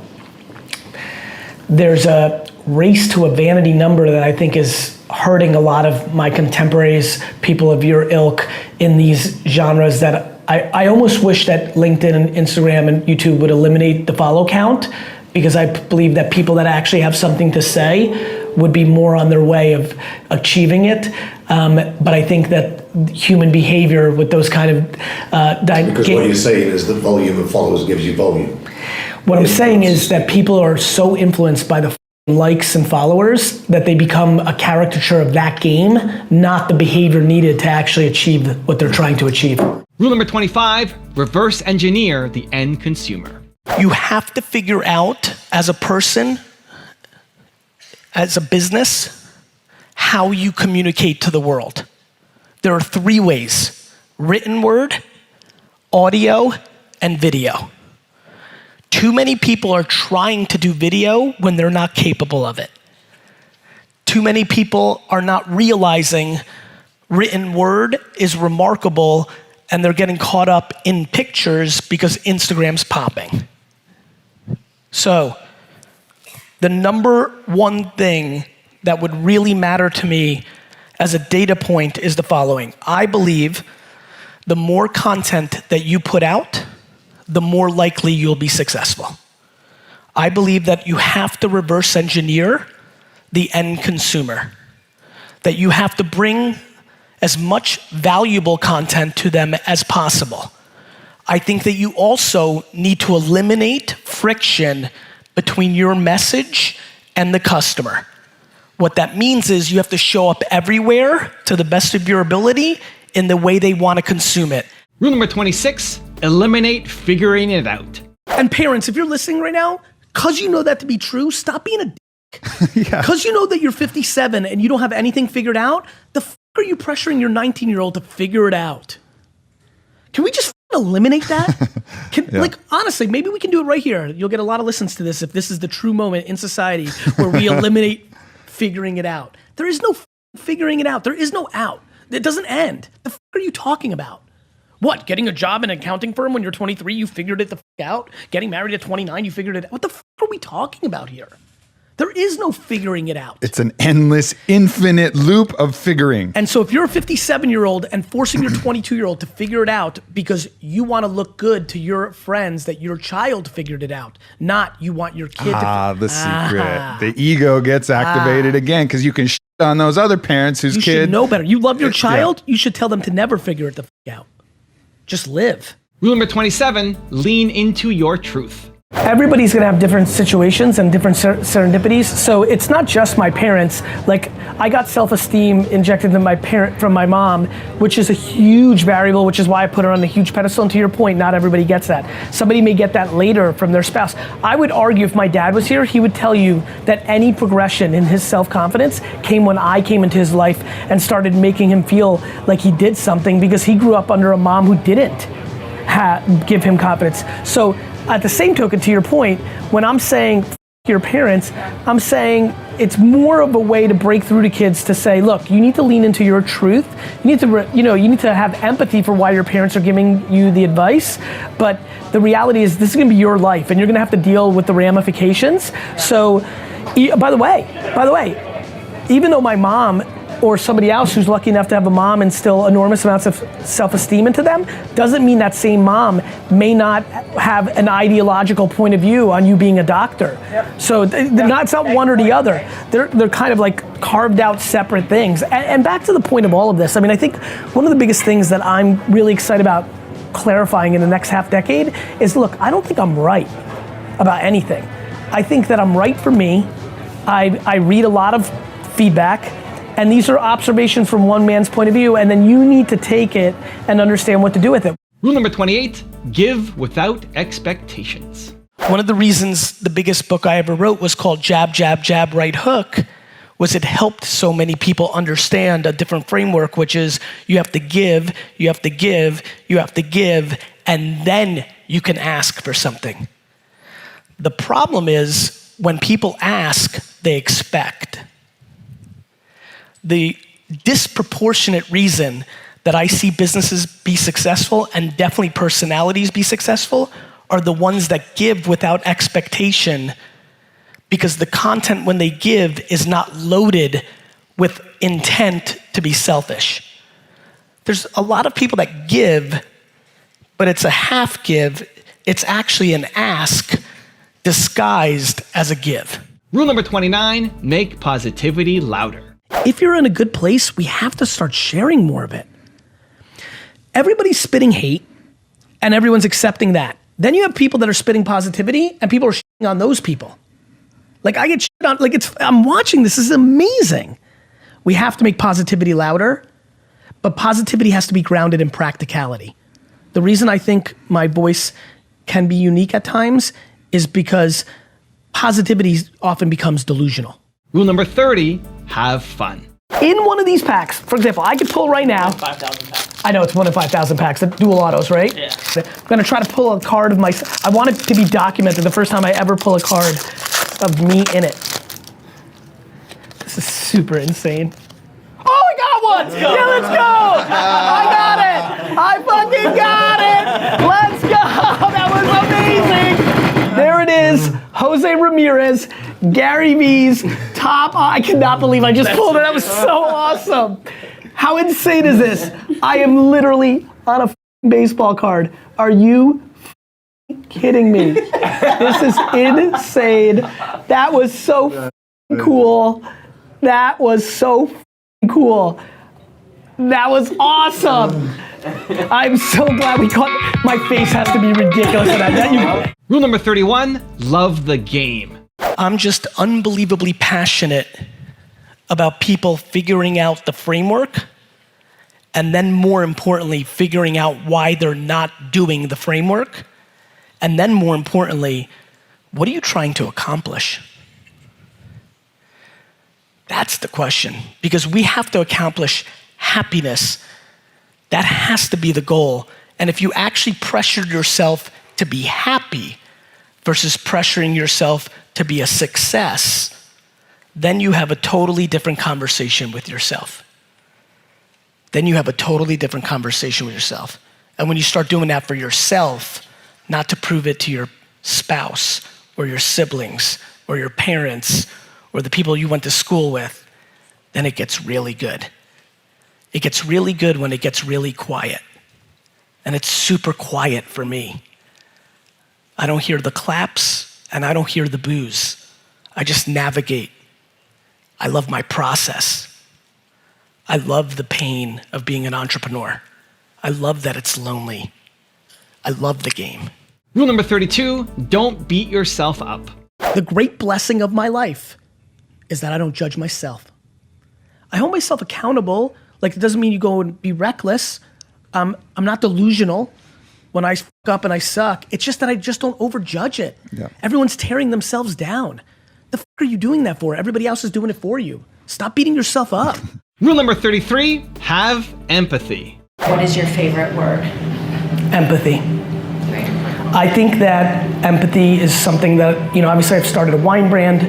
race to a vanity number that I think is hurting a lot of my contemporaries, people of your ilk, in these genres that I almost wish that LinkedIn and Instagram and YouTube would eliminate the follow count, because I believe that people that actually have something to say would be more on their way of achieving it. But I think that human behavior with those kind of because what you're saying is the volume of followers gives you volume. What I'm saying is that people are so influenced by the likes and followers that they become a caricature of that game, not the behavior needed to actually achieve what they're trying to achieve. Rule number 25, reverse engineer the end consumer. You have to figure out as a person, as a business, how you communicate to the world. There are three ways: written word, audio, and video. Too many people are trying to do video when they're not capable of it. Too many people are not realizing written word is remarkable and they're getting caught up in pictures because Instagram's popping. So, the number one thing that would really matter to me as a data point is the following. I believe the more content that you put out, the more likely you'll be successful. I believe that you have to reverse engineer the end consumer, that you have to bring as much valuable content to them as possible. I think that you also need to eliminate friction between your message and the customer. What that means is you have to show up everywhere to the best of your ability in the way they want to consume it. Rule number 26, eliminate figuring it out. And parents, if you're listening right now, cause you know that to be true, stop being a dick. Cause you know that you're 57 and you don't have anything figured out, the f are you pressuring your 19-year-old to figure it out? Can we just eliminate that? Like, honestly, maybe we can do it right here. You'll get a lot of listens to this if this is the true moment in society where we eliminate figuring it out. There is no figuring it out. There is no out. It doesn't end. The f are you talking about? What, getting a job in an accounting firm when you're 23, you figured it the f out? Getting married at 29, you figured it out? What the f are we talking about here? There is no figuring it out. It's an endless, infinite loop of figuring. And so if you're a 57-year-old and forcing your 22-year-old to figure it out because you want to look good to your friends that your child figured it out, not you want your kid to the secret. The ego gets activated again because you can shit on those other parents whose kid. You should know better. You love your child, you should tell them to never figure it the f out. Just live. Rule number 27, lean into your truth. Everybody's gonna have different situations and different serendipities, so it's not just my parents. Like, I got self-esteem injected from my mom, which is a huge variable, which is why I put her on a huge pedestal. And to your point, not everybody gets that. Somebody may get that later from their spouse. I would argue if my dad was here, he would tell you that any progression in his self-confidence came when I came into his life and started making him feel like he did something because he grew up under a mom who didn't give him confidence. So, at the same token, to your point, when I'm saying f your parents, I'm saying it's more of a way to break through to kids to say, look, you need to lean into your truth. You need to, you need to have empathy for why your parents are giving you the advice. But the reality is, this is going to be your life, and you're going to have to deal with the ramifications. So, by the way, even though my mom or somebody else who's lucky enough to have a mom instill enormous amounts of self-esteem into them, doesn't mean that same mom may not have an ideological point of view on you being a doctor. Yep. So it's not one or the other. They're kind of like carved out separate things. And back to the point of all of this, I mean, I think one of the biggest things that I'm really excited about clarifying in the next half decade is, look, I don't think I'm right about anything. I think that I'm right for me. I read a lot of feedback, and these are observations from one man's point of view, and then you need to take it and understand what to do with it. Rule number 28, give without expectations. One of the reasons the biggest book I ever wrote was called Jab, Jab, Jab, Right Hook, was it helped so many people understand a different framework, which is you have to give, you have to give, you have to give, and then you can ask for something. The problem is when people ask, they expect. The disproportionate reason that I see businesses be successful and definitely personalities be successful are the ones that give without expectation, because the content when they give is not loaded with intent to be selfish. There's a lot of people that give, but it's a half give. It's actually an ask disguised as a give. Rule number 29, make positivity louder. If you're in a good place, we have to start sharing more of it. Everybody's spitting hate, and everyone's accepting that. Then you have people that are spitting positivity, and people are shitting on those people. Like, I get shit on, like, I'm watching this is amazing. We have to make positivity louder, but positivity has to be grounded in practicality. The reason I think my voice can be unique at times is because positivity often becomes delusional. Rule number 30, have fun. In one of these packs, for example, I could pull right now. 5,000 packs. I know it's one of 5,000 packs, the dual autos, right? Yeah. I'm gonna try to pull a card of I want it to be documented the first time I ever pull a card of me in it. This is super insane. Oh, I got ones. Yeah, let's go. I got it. I fucking got it. Let's go. That was amazing. There it is. Jose Ramirez, Gary V's top. I cannot believe I just pulled it. That was so awesome. How insane is this? I am literally on a baseball card. Are you kidding me? This is insane. That was so cool. That was so cool. That was awesome. I'm so glad we caught. My face has to be ridiculous. Rule number 31, love the game. I'm just unbelievably passionate about people figuring out the framework, and then more importantly, figuring out why they're not doing the framework. And then more importantly, what are you trying to accomplish? That's the question, because we have to accomplish happiness. That has to be the goal. And if you actually pressured yourself to be happy versus pressuring yourself to be a success, then you have a totally different conversation with yourself. Then you have a totally different conversation with yourself. And when you start doing that for yourself, not to prove it to your spouse or your siblings or your parents or the people you went to school with, then it gets really good. It gets really good when it gets really quiet. And it's super quiet for me. I don't hear the claps and I don't hear the boos. I just navigate. I love my process. I love the pain of being an entrepreneur. I love that it's lonely. I love the game. Rule number 32, don't beat yourself up. The great blessing of my life is that I don't judge myself. I hold myself accountable. Like, it doesn't mean you go and be reckless. I'm not delusional when I f up and I suck. It's just that I just don't overjudge it. Yeah. Everyone's tearing themselves down. The f are you doing that for? Everybody else is doing it for you. Stop beating yourself up. Rule number 33, have empathy. What is your favorite word? Empathy. I think that empathy is something that, obviously I've started a wine brand.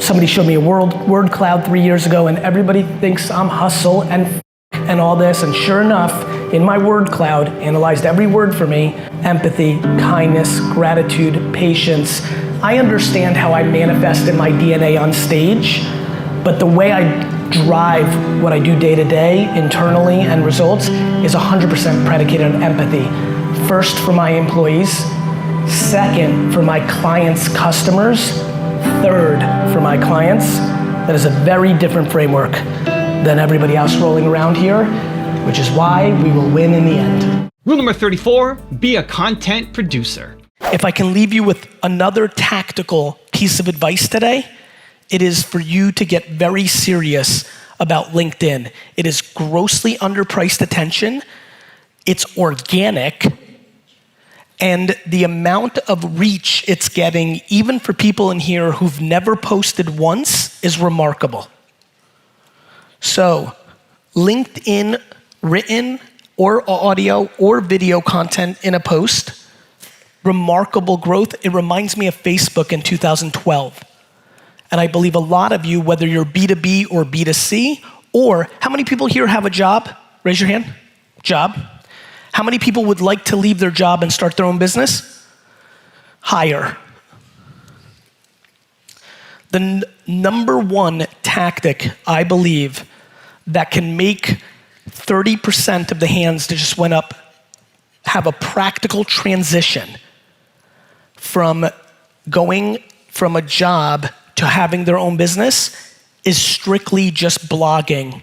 Somebody showed me a word cloud 3 years ago, and everybody thinks I'm hustle and all this. And sure enough, in my word cloud, analyzed every word for me: empathy, kindness, gratitude, patience. I understand how I manifest in my DNA on stage, but the way I drive what I do day to day, internally and results, is 100% predicated on empathy. First for my employees, second for my clients' customers, third for my clients. That is a very different framework than everybody else rolling around here, which is why we will win in the end. Rule number 34, be a content producer. If I can leave you with another tactical piece of advice today, it is for you to get very serious about LinkedIn. It is grossly underpriced attention. It's organic. And the amount of reach it's getting, even for people in here who've never posted once, is remarkable. So, LinkedIn written or audio or video content in a post, remarkable growth. It reminds me of Facebook in 2012. And I believe a lot of you, whether you're B2B or B2C, or how many people here have a job? Raise your hand. Job. How many people would like to leave their job and start their own business? Higher. The number one tactic, I believe, that can make 30% of the hands that just went up have a practical transition from going from a job to having their own business is strictly just blogging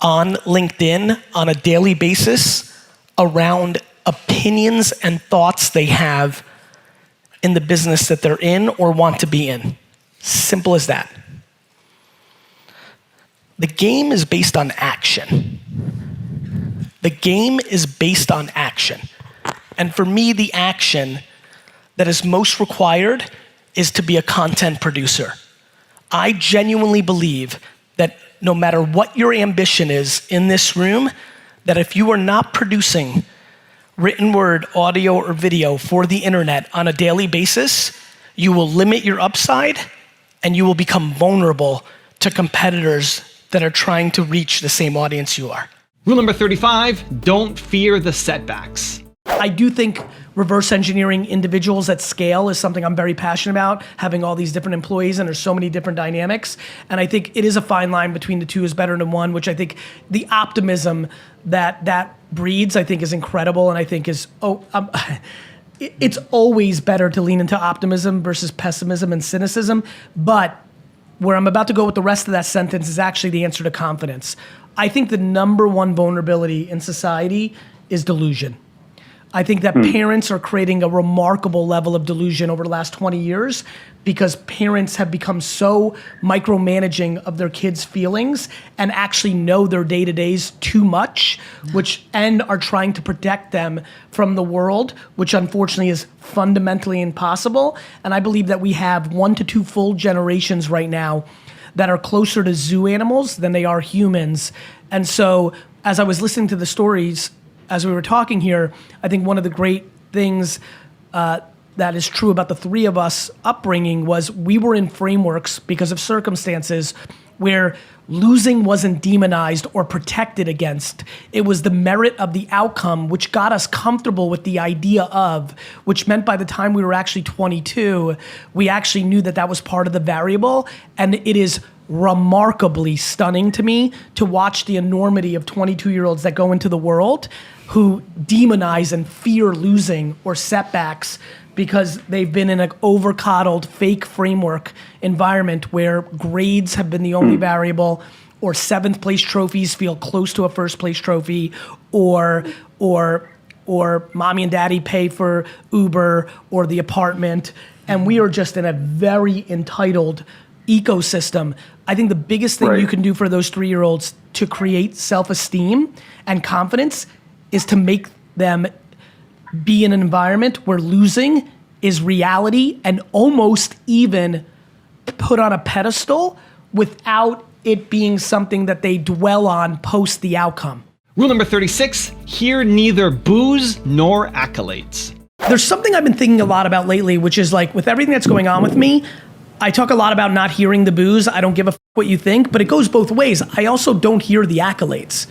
on LinkedIn on a daily basis around opinions and thoughts they have in the business that they're in or want to be in. Simple as that. The game is based on action. The game is based on action. And for me, the action that is most required is to be a content producer. I genuinely believe that no matter what your ambition is in this room, that if you are not producing written word, audio, or video for the internet on a daily basis, you will limit your upside and you will become vulnerable to competitors that are trying to reach the same audience you are. Rule number 35, don't fear the setbacks. I do think reverse engineering individuals at scale is something I'm very passionate about, having all these different employees, and there's so many different dynamics. And I think it is a fine line between the two is better than one, which I think the optimism that breeds, I think is incredible. And I think it's always better to lean into optimism versus pessimism and cynicism. But where I'm about to go with the rest of that sentence is actually the answer to confidence. I think the number one vulnerability in society is delusion. I think that parents are creating a remarkable level of delusion over the last 20 years because parents have become so micromanaging of their kids' feelings and actually know their day-to-days too much, and are trying to protect them from the world, which unfortunately is fundamentally impossible. And I believe that we have 1 to 2 full generations right now that are closer to zoo animals than they are humans. And so as I was listening to the stories, as we were talking here, I think one of the great things that is true about the three of us upbringing was we were in frameworks because of circumstances where losing wasn't demonized or protected against. It was the merit of the outcome, which got us comfortable with the idea of, which meant by the time we were actually 22, we actually knew that that was part of the variable. And it is remarkably stunning to me to watch the enormity of 22-year-olds that go into the world who demonize and fear losing or setbacks because they've been in an over-coddled fake framework environment where grades have been the only variable, or 7th place trophies feel close to a 1st place trophy, or mommy and daddy pay for Uber or the apartment, and we are just in a very entitled ecosystem. I think the biggest thing you can do for those 3-year-olds to create self-esteem and confidence is to make them be in an environment where losing is reality and almost even put on a pedestal without it being something that they dwell on post the outcome. Rule number 36, hear neither boos nor accolades. There's something I've been thinking a lot about lately, which is like with everything that's going on with me, I talk a lot about not hearing the boos. I don't give a f what you think, but it goes both ways. I also don't hear the accolades.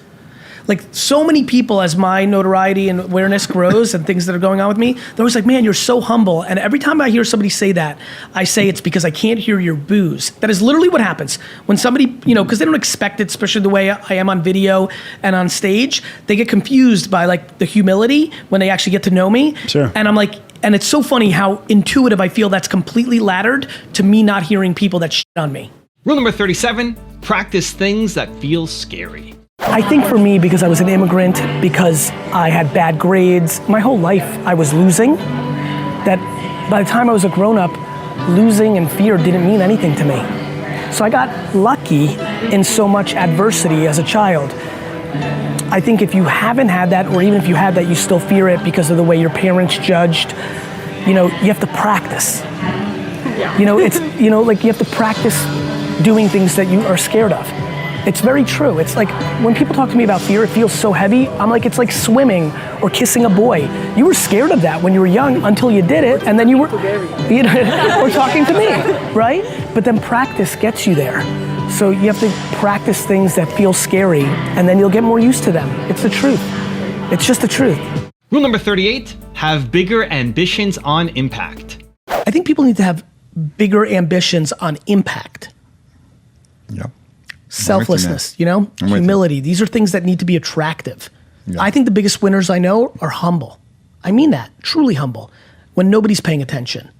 Like so many people, as my notoriety and awareness grows and things that are going on with me, they're always like, man, you're so humble. And every time I hear somebody say that, I say it's because I can't hear your boos. That is literally what happens. When somebody, because they don't expect it, especially the way I am on video and on stage, they get confused by like the humility when they actually get to know me. Sure. And I'm like, and it's so funny how intuitive I feel that's completely laddered to me not hearing people that shit on me. Rule number 37, practice things that feel scary. I think for me, because I was an immigrant, because I had bad grades, my whole life I was losing, that by the time I was a grown-up, losing and fear didn't mean anything to me. So I got lucky in so much adversity as a child. I think if you haven't had that, or even if you had that, you still fear it because of the way your parents judged, you have to practice. It's, like you have to practice doing things that you are scared of. It's very true. It's like when people talk to me about fear, it feels so heavy. I'm like, it's like swimming or kissing a boy. You were scared of that when you were young until you did it, and then you were, or talking to me, right? But then practice gets you there. So you have to practice things that feel scary, and then you'll get more used to them. It's the truth. It's just the truth. Rule number 38, have bigger ambitions on impact. I think people need to have bigger ambitions on impact. Yep. Selflessness, humility. These are things that need to be attractive. Yeah. I think the biggest winners I know are humble. I mean that, truly humble, when nobody's paying attention.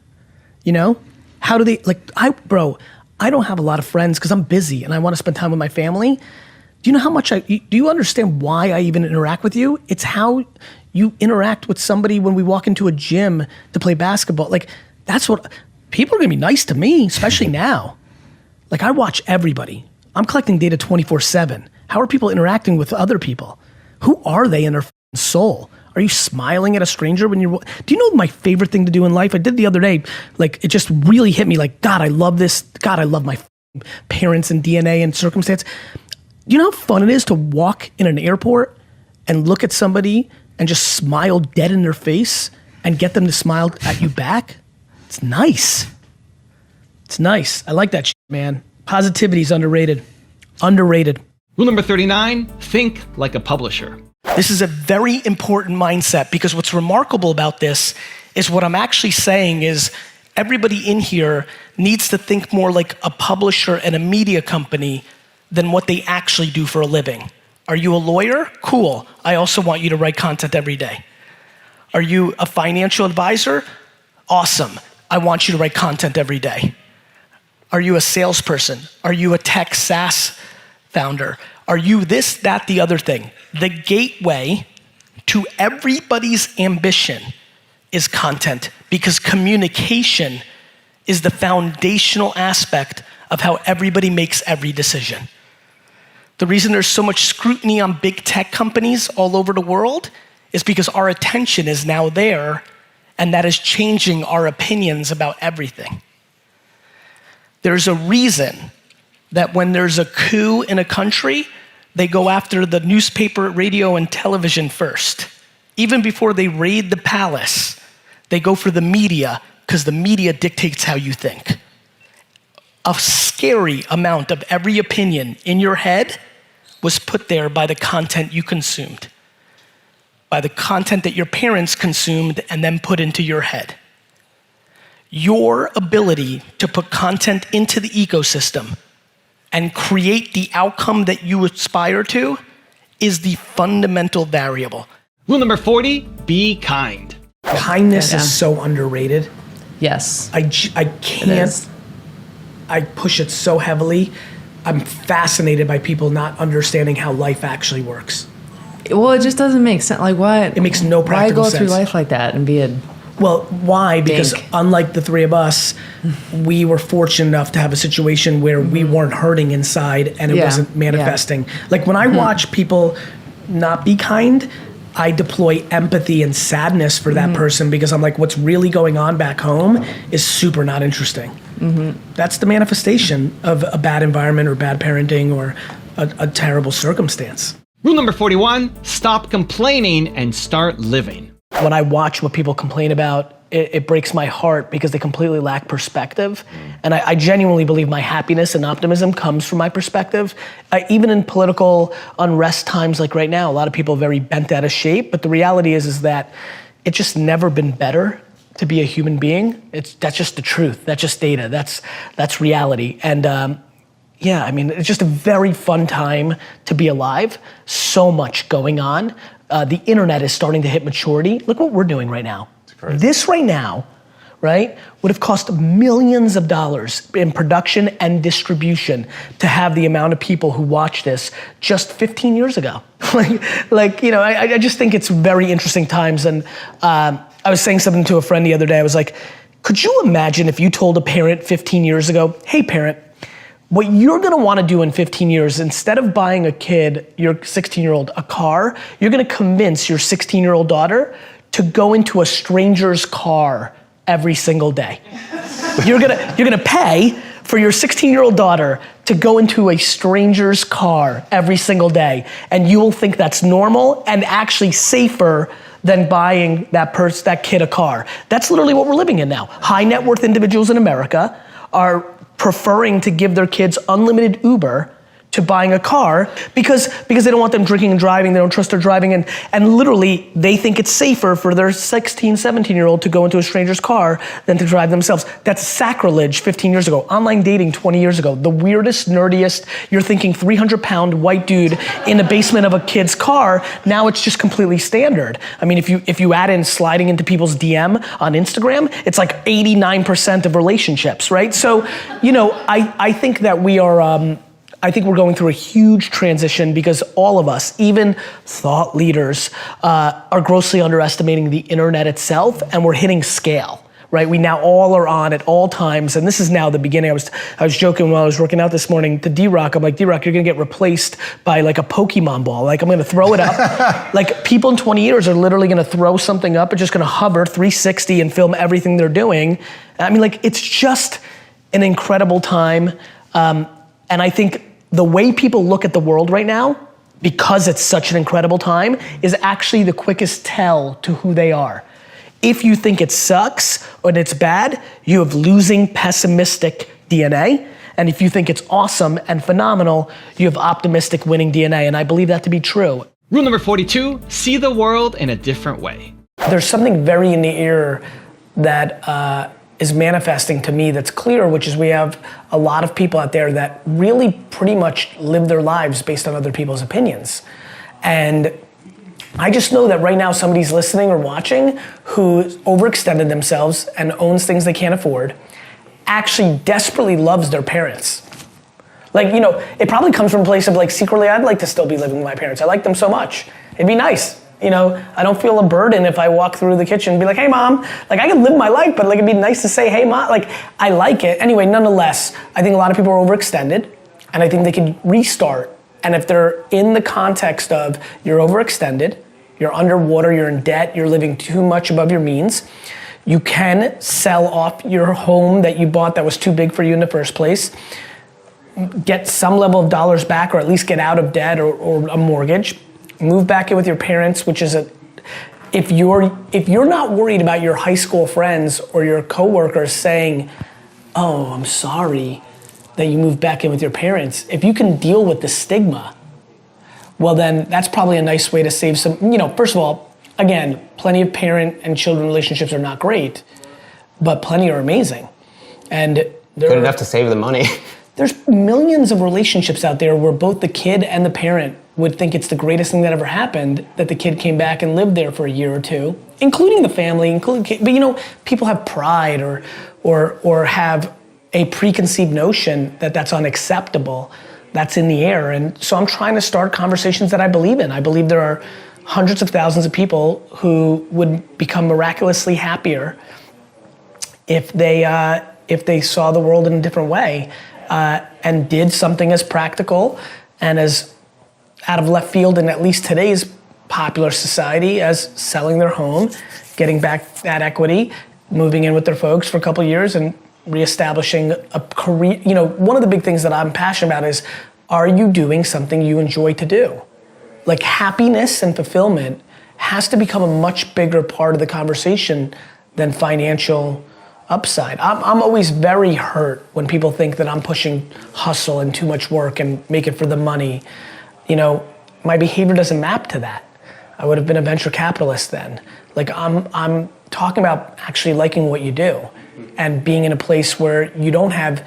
How do they, I don't have a lot of friends because I'm busy and I want to spend time with my family. Do you know how much do you understand why I even interact with you? It's how you interact with somebody when we walk into a gym to play basketball. That's what, people are gonna be nice to me, especially now. I watch everybody. I'm collecting data 24/7. How are people interacting with other people? Who are they in their soul? Are you smiling at a stranger when you're, do you know my favorite thing to do in life? I did the other day, it just really hit me God, I love this. God, I love my parents and DNA and circumstance. Do you know how fun it is to walk in an airport and look at somebody and just smile dead in their face and get them to smile at you back? It's nice. It's nice. I like that shit, man. Positivity is underrated. Underrated. Rule number 39, think like a publisher. This is a very important mindset because what's remarkable about this is what I'm actually saying is everybody in here needs to think more like a publisher and a media company than what they actually do for a living. Are you a lawyer? Cool. I also want you to write content every day. Are you a financial advisor? Awesome. I want you to write content every day. Are you a salesperson? Are you a tech SaaS founder? Are you this, that, the other thing? The gateway to everybody's ambition is content because communication is the foundational aspect of how everybody makes every decision. The reason there's so much scrutiny on big tech companies all over the world is because our attention is now there and that is changing our opinions about everything. There's a reason that when there's a coup in a country, they go after the newspaper, radio, and television first. Even before they raid the palace, they go for the media because the media dictates how you think. A scary amount of every opinion in your head was put there by the content you consumed, by the content that your parents consumed and then put into your head. Your ability to put content into the ecosystem and create the outcome that you aspire to is the fundamental variable. Rule number 40, be kind. Kindness is so underrated. Yes. I can't, I push it so heavily. I'm fascinated by people not understanding how life actually works. Well, it just doesn't make sense. Like what? It makes no practical sense. Why go through life like that and be a Well, why? Because unlike the three of us, we were fortunate enough to have a situation where we weren't hurting inside and it wasn't manifesting. Like when I watch people not be kind, I deploy empathy and sadness for that person because I'm like, what's really going on back home is super not interesting. That's the manifestation of a bad environment or bad parenting or a terrible circumstance. Rule number 41, stop complaining and start living. When I watch what people complain about, it breaks my heart because they completely lack perspective. And I genuinely believe my happiness and optimism comes from my perspective. Even in political unrest times like right now, a lot of people are very bent out of shape, but the reality is that it's just never been better to be a human being. That's just the truth, that's just data, that's reality. And yeah, I mean, it's just a very fun time to be alive, so much going on. The internet is starting to hit maturity. Look what we're doing right now. This right now, right, would have cost millions of dollars in production and distribution to have the amount of people who watch this just 15 years ago. like you know, I just think it's very interesting times. And I was saying something to a friend the other day. I was like, could you imagine if you told a parent 15 years ago, hey parent, what you're gonna wanna do in 15 years, instead of buying a kid, your 16-year-old, a car, you're gonna convince your 16-year-old daughter to go into a stranger's car every single day. You're gonna pay for your 16-year-old daughter to go into a stranger's car every single day, and you will think that's normal and actually safer than buying that kid a car. That's literally what we're living in now. High net worth individuals in America are preferring to give their kids unlimited Uber to buying a car because they don't want them drinking and driving, they don't trust their driving, and literally they think it's safer for their 16, 17-year-old to go into a stranger's car than to drive themselves. That's sacrilege 15 years ago. Online dating 20 years ago. The weirdest, nerdiest, you're thinking 300-pound white dude in the basement of a kid's car, now it's just completely standard. I mean, if you add in sliding into people's DM on Instagram, it's like 89% of relationships, right? So, you know, I think that we are, I think we're going through a huge transition because all of us, even thought leaders, are grossly underestimating the internet itself, and we're hitting scale, right? We now all are on at all times, and this is now the beginning. I was joking while I was working out this morning to D-Rock. I'm like, D-Rock, you're gonna get replaced by like a Pokemon ball. Like I'm gonna throw it up. Like people in 20 years are literally gonna throw something up and just gonna hover 360 and film everything they're doing. I mean, like it's just an incredible time. And I think the way people look at the world right now, because it's such an incredible time, is actually the quickest tell to who they are. If you think it sucks or it's bad, you have losing pessimistic DNA. And if you think it's awesome and phenomenal, you have optimistic winning DNA. And I believe that to be true. Rule number 42, see the world in a different way. There's something very in the air that is manifesting to me that's clear, which is we have a lot of people out there that really pretty much live their lives based on other people's opinions. And I just know that right now somebody's listening or watching who overextended themselves and owns things they can't afford, actually desperately loves their parents. Like, you know, it probably comes from a place of like, secretly, I'd like to still be living with my parents. I like them so much. It'd be nice. You know, I don't feel a burden if I walk through the kitchen and be like, hey mom, like I can live my life, but like it'd be nice to say, hey mom, like I like it. Anyway, nonetheless, I think a lot of people are overextended and I think they can restart. And if they're in the context of you're overextended, you're underwater, you're in debt, you're living too much above your means, you can sell off your home that you bought that was too big for you in the first place, get some level of dollars back or at least get out of debt or a mortgage, move back in with your parents, which is if you're not worried about your high school friends or your coworkers saying, oh, I'm sorry that you moved back in with your parents, if you can deal with the stigma, well then that's probably a nice way to save some, you know, first of all, again, plenty of parent and children relationships are not great, but plenty are amazing. And good enough to save the money. There's millions of relationships out there where both the kid and the parent would think it's the greatest thing that ever happened that the kid came back and lived there for a year or two, including the family, but you know, people have pride or have a preconceived notion that that's unacceptable. That's in the air. And so I'm trying to start conversations that I believe in. I believe there are hundreds of thousands of people who would become miraculously happier if they saw the world in a different way and did something as practical and as out of left field in at least today's popular society as selling their home, getting back that equity, moving in with their folks for a couple of years and reestablishing a career. You know, one of the big things that I'm passionate about is, are you doing something you enjoy to do? Like happiness and fulfillment has to become a much bigger part of the conversation than financial upside. I'm always very hurt when people think that I'm pushing hustle and too much work and make it for the money. You know, my behavior doesn't map to that. I would have been a venture capitalist then. Like I'm talking about actually liking what you do and being in a place where you don't have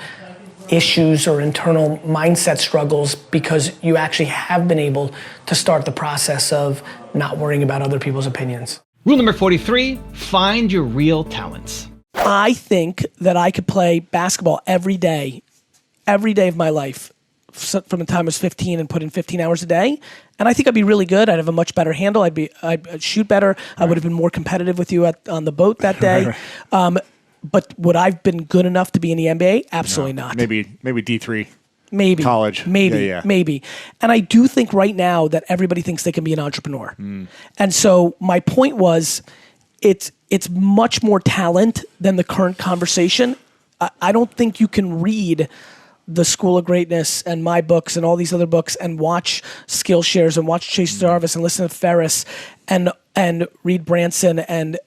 issues or internal mindset struggles because you actually have been able to start the process of not worrying about other people's opinions. Rule number 43, find your real talents. I think that I could play basketball every day of my life from the time I was 15 and put in 15 hours a day. And I think I'd be really good. I'd have a much better handle. I'd shoot better. I would have been more competitive with you on the boat that day. But would I have been good enough to be in the NBA? Absolutely not. Maybe D3. Maybe. College. Maybe. Maybe. And I do think right now that everybody thinks they can be an entrepreneur. And so my point was, it's much more talent than the current conversation. I don't think you can read The School of Greatness and my books and all these other books and watch Skillshares and watch Chase Jarvis and listen to Ferris and read Branson and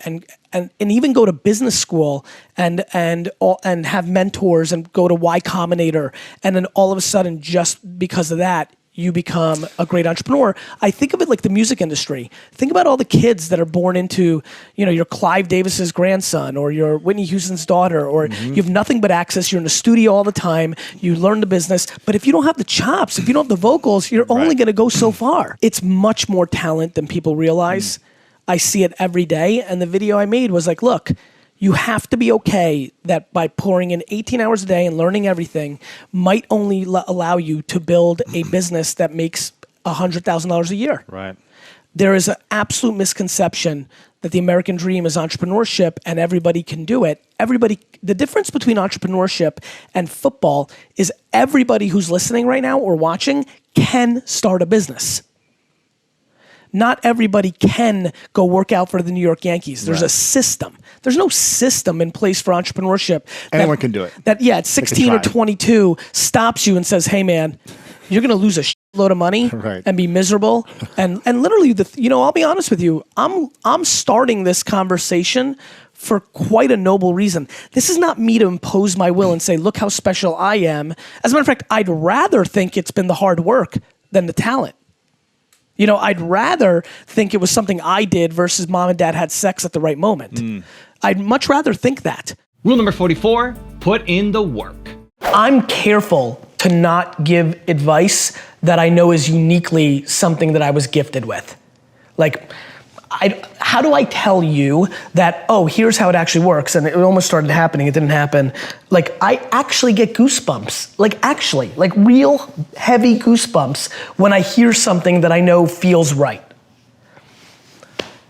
even go to business school and have mentors and go to Y Combinator, and then all of a sudden, just because of that, you become a great entrepreneur. I think of it like the music industry. Think about all the kids that are born into, you know, your Clive Davis's grandson or your Whitney Houston's daughter, or you have nothing but access. You're in the studio all the time. You learn the business. But if you don't have the chops, if you don't have the vocals, you're only going to go so far. It's much more talent than people realize. I see it every day. And the video I made was like, look, you have to be okay that by pouring in 18 hours a day and learning everything might only allow you to build a business that makes $100,000 a year. Right. There is an absolute misconception that the American dream is entrepreneurship and everybody can do it. The difference between entrepreneurship and football is everybody who's listening right now or watching can start a business. Not everybody can go work out for the New York Yankees. There's a system. There's no system in place for entrepreneurship. Anyone can do it. At 16 or 22 stops you and says, hey man, you're going to lose a shitload of money and be miserable. And literally, I'll be honest with you. I'm starting this conversation for quite a noble reason. This is not me to impose my will and say, look how special I am. As a matter of fact, I'd rather think it's been the hard work than the talent. You know, I'd rather think it was something I did versus mom and dad had sex at the right moment. I'd much rather think that. Rule number 44, put in the work. I'm careful to not give advice that I know is uniquely something that I was gifted with. Like, how do I tell you that, oh, here's how it actually works, and it almost started happening, it didn't happen. Like, I actually get goosebumps, like real heavy goosebumps when I hear something that I know feels right.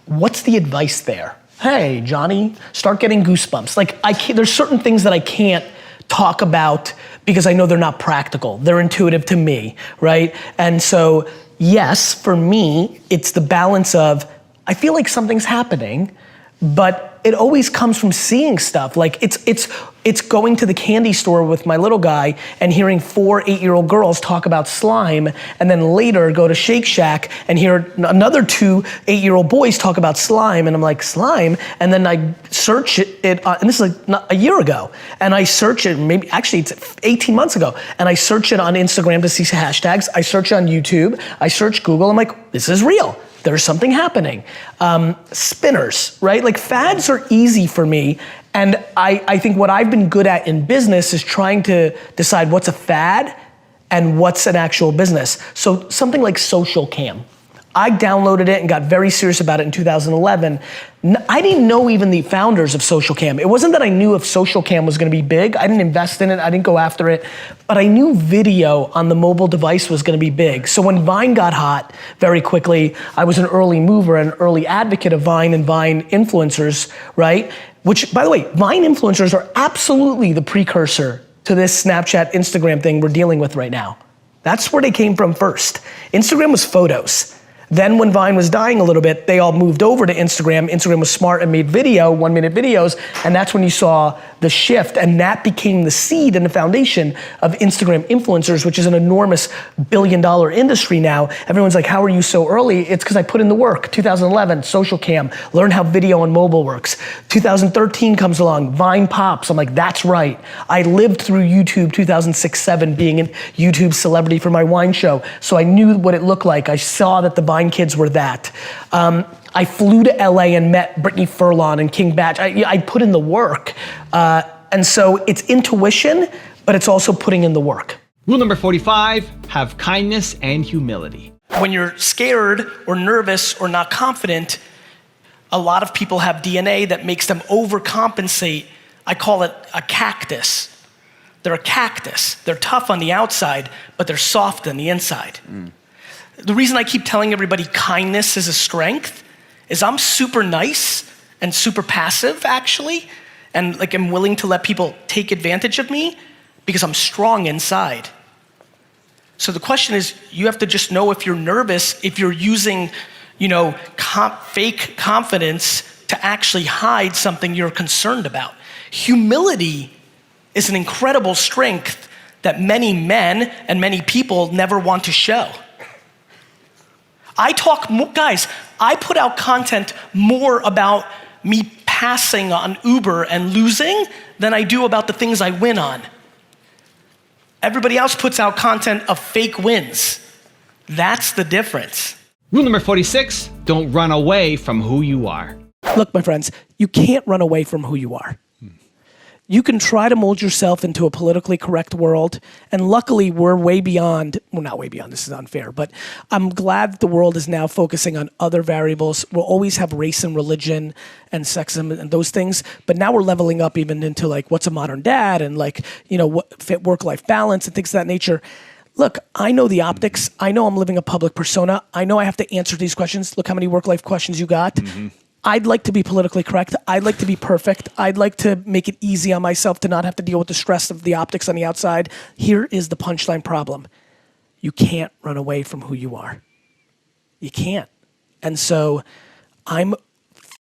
What's the advice there? Hey, Johnny, start getting goosebumps. Like, there's certain things that I can't talk about because I know they're not practical. They're intuitive to me, right? And so, yes, for me, it's the balance of, I feel like something's happening, but it always comes from seeing stuff. Like it's going to the candy store with my little guy and hearing 4 8-year-old girls talk about slime, and then later go to Shake Shack and hear another 2 8-year-old boys talk about slime, and I'm like, slime? And then I search it, and this is like a year ago, and I search it, maybe actually it's 18 months ago, and I search it on Instagram to see hashtags, I search it on YouTube, I search Google, I'm like, this is real. There's something happening. Spinners, right? Like, fads are easy for me, and I think what I've been good at in business is trying to decide what's a fad and what's an actual business. So something like Social Cam. I downloaded it and got very serious about it in 2011. I didn't know even the founders of Social Cam. It wasn't that I knew if Social Cam was gonna be big. I didn't invest in it, I didn't go after it, but I knew video on the mobile device was gonna be big. So when Vine got hot very quickly, I was an early mover, an early advocate of Vine and Vine influencers, right? Which, by the way, Vine influencers are absolutely the precursor to this Snapchat, Instagram thing we're dealing with right now. That's where they came from first. Instagram was photos. Then when Vine was dying a little bit, they all moved over to Instagram. Instagram was smart and made video, 1-minute videos, and that's when you saw the shift, and that became the seed and the foundation of Instagram influencers, which is an enormous billion-dollar industry now. Everyone's like, how are you so early? It's because I put in the work. 2011, Social Cam, learn how video on mobile works. 2013 comes along, Vine pops. I'm like, that's right. I lived through YouTube 2006-07, being a YouTube celebrity for my wine show, so I knew what it looked like. I saw that the Vine kids were that. I flew to LA and met Brittany Furlan and King Batch. I put in the work. And so it's intuition, but it's also putting in the work. Rule number 45, have kindness and humility. When you're scared or nervous or not confident, a lot of people have DNA that makes them overcompensate. I call it a cactus. They're a cactus. They're tough on the outside, but they're soft on the inside. The reason I keep telling everybody kindness is a strength is I'm super nice and super passive, actually, and like I'm willing to let people take advantage of me because I'm strong inside. So the question is, you have to just know if you're nervous, if you're using, fake confidence to actually hide something you're concerned about. Humility is an incredible strength that many men and many people never want to show. I put out content more about me passing on Uber and losing than I do about the things I win on. Everybody else puts out content of fake wins. That's the difference. Rule number 46, don't run away from who you are. Look, my friends, you can't run away from who you are. You can try to mold yourself into a politically correct world, and luckily we're way beyond, well, not way beyond, this is unfair, but I'm glad that the world is now focusing on other variables. We'll always have race and religion and sexism and those things, but now we're leveling up even into like what's a modern dad and like, what fit work-life balance and things of that nature. Look, I know the optics. I know I'm living a public persona. I know I have to answer these questions. Look how many work-life questions you got. I'd like to be politically correct. I'd like to be perfect. I'd like to make it easy on myself to not have to deal with the stress of the optics on the outside. Here is the punchline problem. You can't run away from who you are. You can't. And so I'm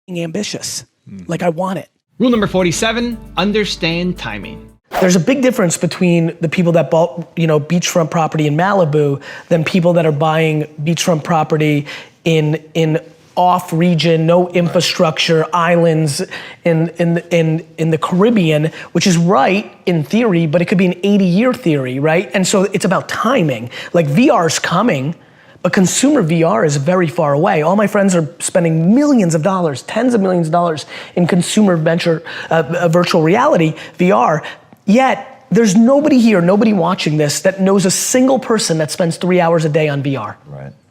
ambitious. Like I want it. Rule number 47, understand timing. There's a big difference between the people that bought, beachfront property in Malibu than people that are buying beachfront property in off region, no infrastructure, islands in the Caribbean, which is right in theory, but it could be an 80-year theory, right? And so it's about timing. Like VR's coming, but consumer VR is very far away. All my friends are spending millions of dollars, tens of millions of dollars in consumer virtual reality, VR, yet there's nobody here, nobody watching this that knows a single person that spends 3 hours a day on VR.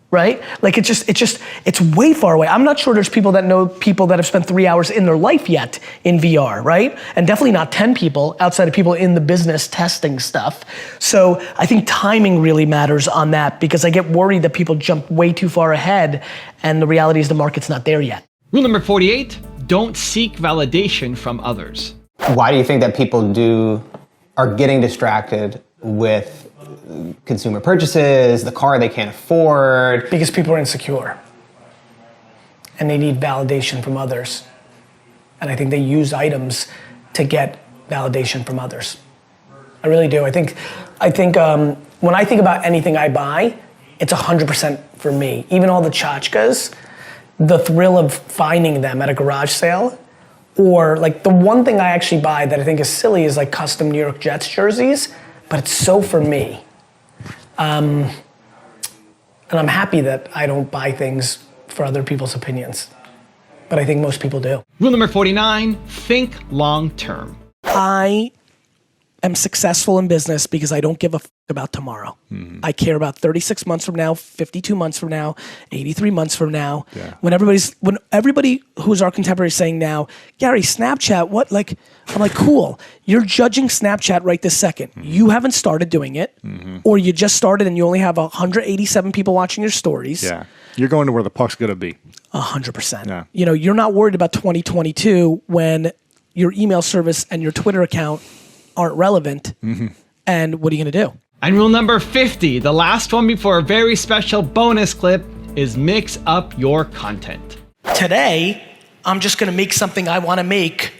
Right? Like it's way far away. I'm not sure there's people that know people that have spent 3 hours in their life yet in VR, right? And definitely not 10 people outside of people in the business testing stuff. So I think timing really matters on that because I get worried that people jump way too far ahead and the reality is the market's not there yet. Rule number 48, don't seek validation from others. Why do you think that people are getting distracted with consumer purchases, the car they can't afford? Because people are insecure and they need validation from others. And I think they use items to get validation from others. I really do. I think when I think about anything I buy, it's 100% for me. Even all the tchotchkes, the thrill of finding them at a garage sale, or like the one thing I actually buy that I think is silly is like custom New York Jets jerseys, but it's so for me. And I'm happy that I don't buy things for other people's opinions, but I think most people do. Rule number 49, think long term. I am successful in business because I don't give a about tomorrow. I care about 36 months from now, 52 months from now, 83 months from now. Yeah. When everybody who's our contemporary is saying now, Gary, Snapchat, what? Like, I'm like, cool. You're judging Snapchat right this second. You haven't started doing it, or you just started and you only have 187 people watching your stories. Yeah. You're going to where the puck's going to be. 100%. Yeah. You know, you're not worried about 2022 when your email service and your Twitter account aren't relevant. And what are you going to do? And rule number 50, the last one before a very special bonus clip, is mix up your content. Today, I'm just gonna make something I wanna make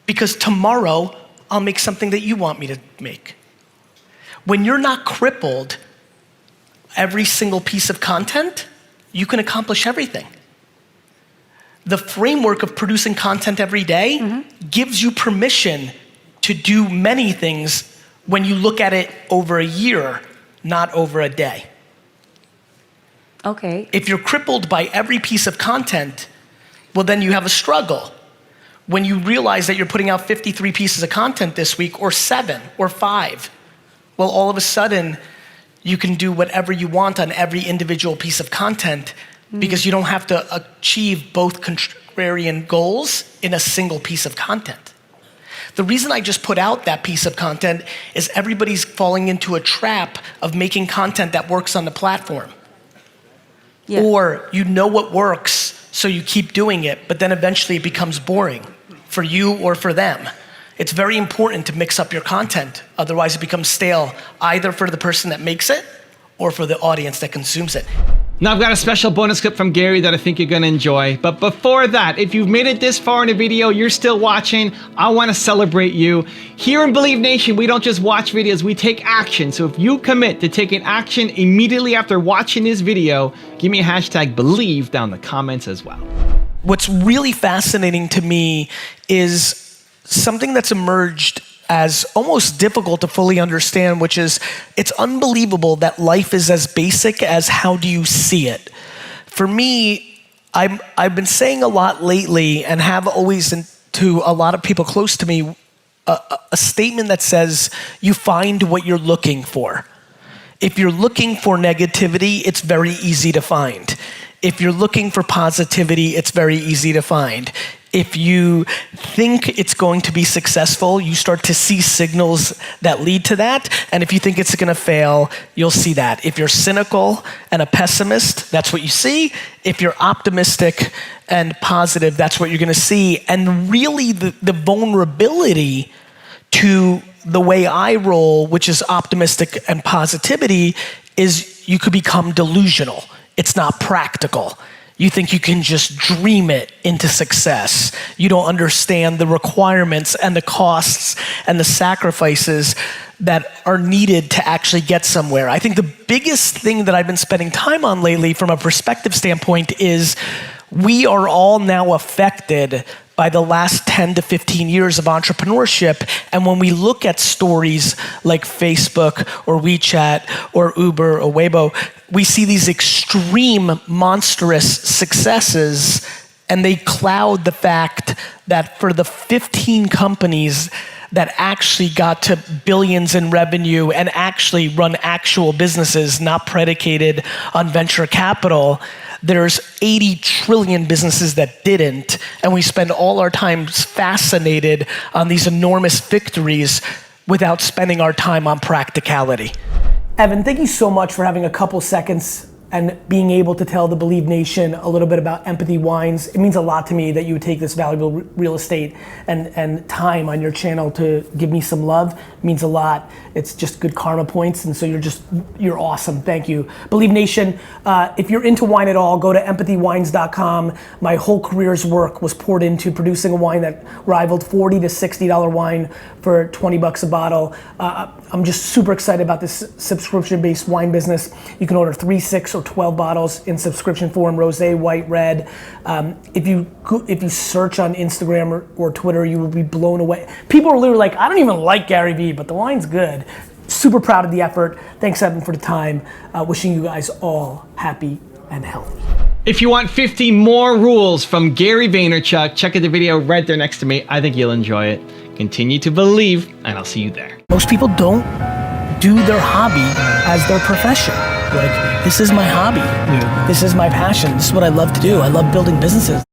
because tomorrow, I'll make something that you want me to make. When you're not crippled, every single piece of content, you can accomplish everything. The framework of producing content every day gives you permission to do many things when you look at it over a year, not over a day. Okay. If you're crippled by every piece of content, well then you have a struggle. When you realize that you're putting out 53 pieces of content this week, or 7, or 5, well all of a sudden, you can do whatever you want on every individual piece of content because you don't have to achieve both contrarian goals in a single piece of content. The reason I just put out that piece of content is everybody's falling into a trap of making content that works on the platform. Yeah. Or you know what works, so you keep doing it, but then eventually it becomes boring for you or for them. It's very important to mix up your content, otherwise it becomes stale, either for the person that makes it or for the audience that consumes it. Now I've got a special bonus clip from Gary that I think you're gonna enjoy. But before that, if you've made it this far in the video, you're still watching, I wanna celebrate you. Here in Believe Nation, we don't just watch videos, we take action. So if you commit to taking action immediately after watching this video, give me a hashtag Believe down in the comments as well. What's really fascinating to me is something that's emerged as almost difficult to fully understand, which is it's unbelievable that life is as basic as how do you see it. For me, I've been saying a lot lately and have always to a lot of people close to me a statement that says you find what you're looking for. If you're looking for negativity, it's very easy to find. If you're looking for positivity, it's very easy to find. If you think it's going to be successful, you start to see signals that lead to that. And if you think it's going to fail, you'll see that. If you're cynical and a pessimist, that's what you see. If you're optimistic and positive, that's what you're going to see. And really the vulnerability to the way I roll, which is optimistic and positivity, is you could become delusional. It's not practical. You think you can just dream it into success. You don't understand the requirements and the costs and the sacrifices that are needed to actually get somewhere. I think the biggest thing that I've been spending time on lately from a perspective standpoint is we are all now affected by the last 10 to 15 years of entrepreneurship. And when we look at stories like Facebook or WeChat or Uber or Weibo, we see these extreme, monstrous successes, and they cloud the fact that for the 15 companies that actually got to billions in revenue and actually run actual businesses, not predicated on venture capital, there's 80 trillion businesses that didn't, and we spend all our time fascinated on these enormous victories without spending our time on practicality. Evan, thank you so much for having a couple seconds and being able to tell the Believe Nation a little bit about Empathy Wines. It means a lot to me that you would take this valuable real estate and time on your channel to give me some love. It means a lot. It's just good karma points, and so you're awesome. Thank you. Believe Nation, if you're into wine at all, go to empathywines.com. My whole career's work was poured into producing a wine that rivaled $40 to $60 wine for 20 bucks a bottle. I'm just super excited about this subscription-based wine business. You can order 3, 6, or 12 bottles in subscription form, rosé, white, red. If you search on Instagram or Twitter, you will be blown away. People are literally like, I don't even like Gary Vee, but the wine's good. Super proud of the effort. Thanks, Evan, for the time. Wishing you guys all happy and healthy. If you want 50 more rules from Gary Vaynerchuk, check out the video right there next to me. I think you'll enjoy it. Continue to believe, and I'll see you there. Most people don't do their hobby as their profession. Like, this is my hobby. This is my passion. This is what I love to do. I love building businesses.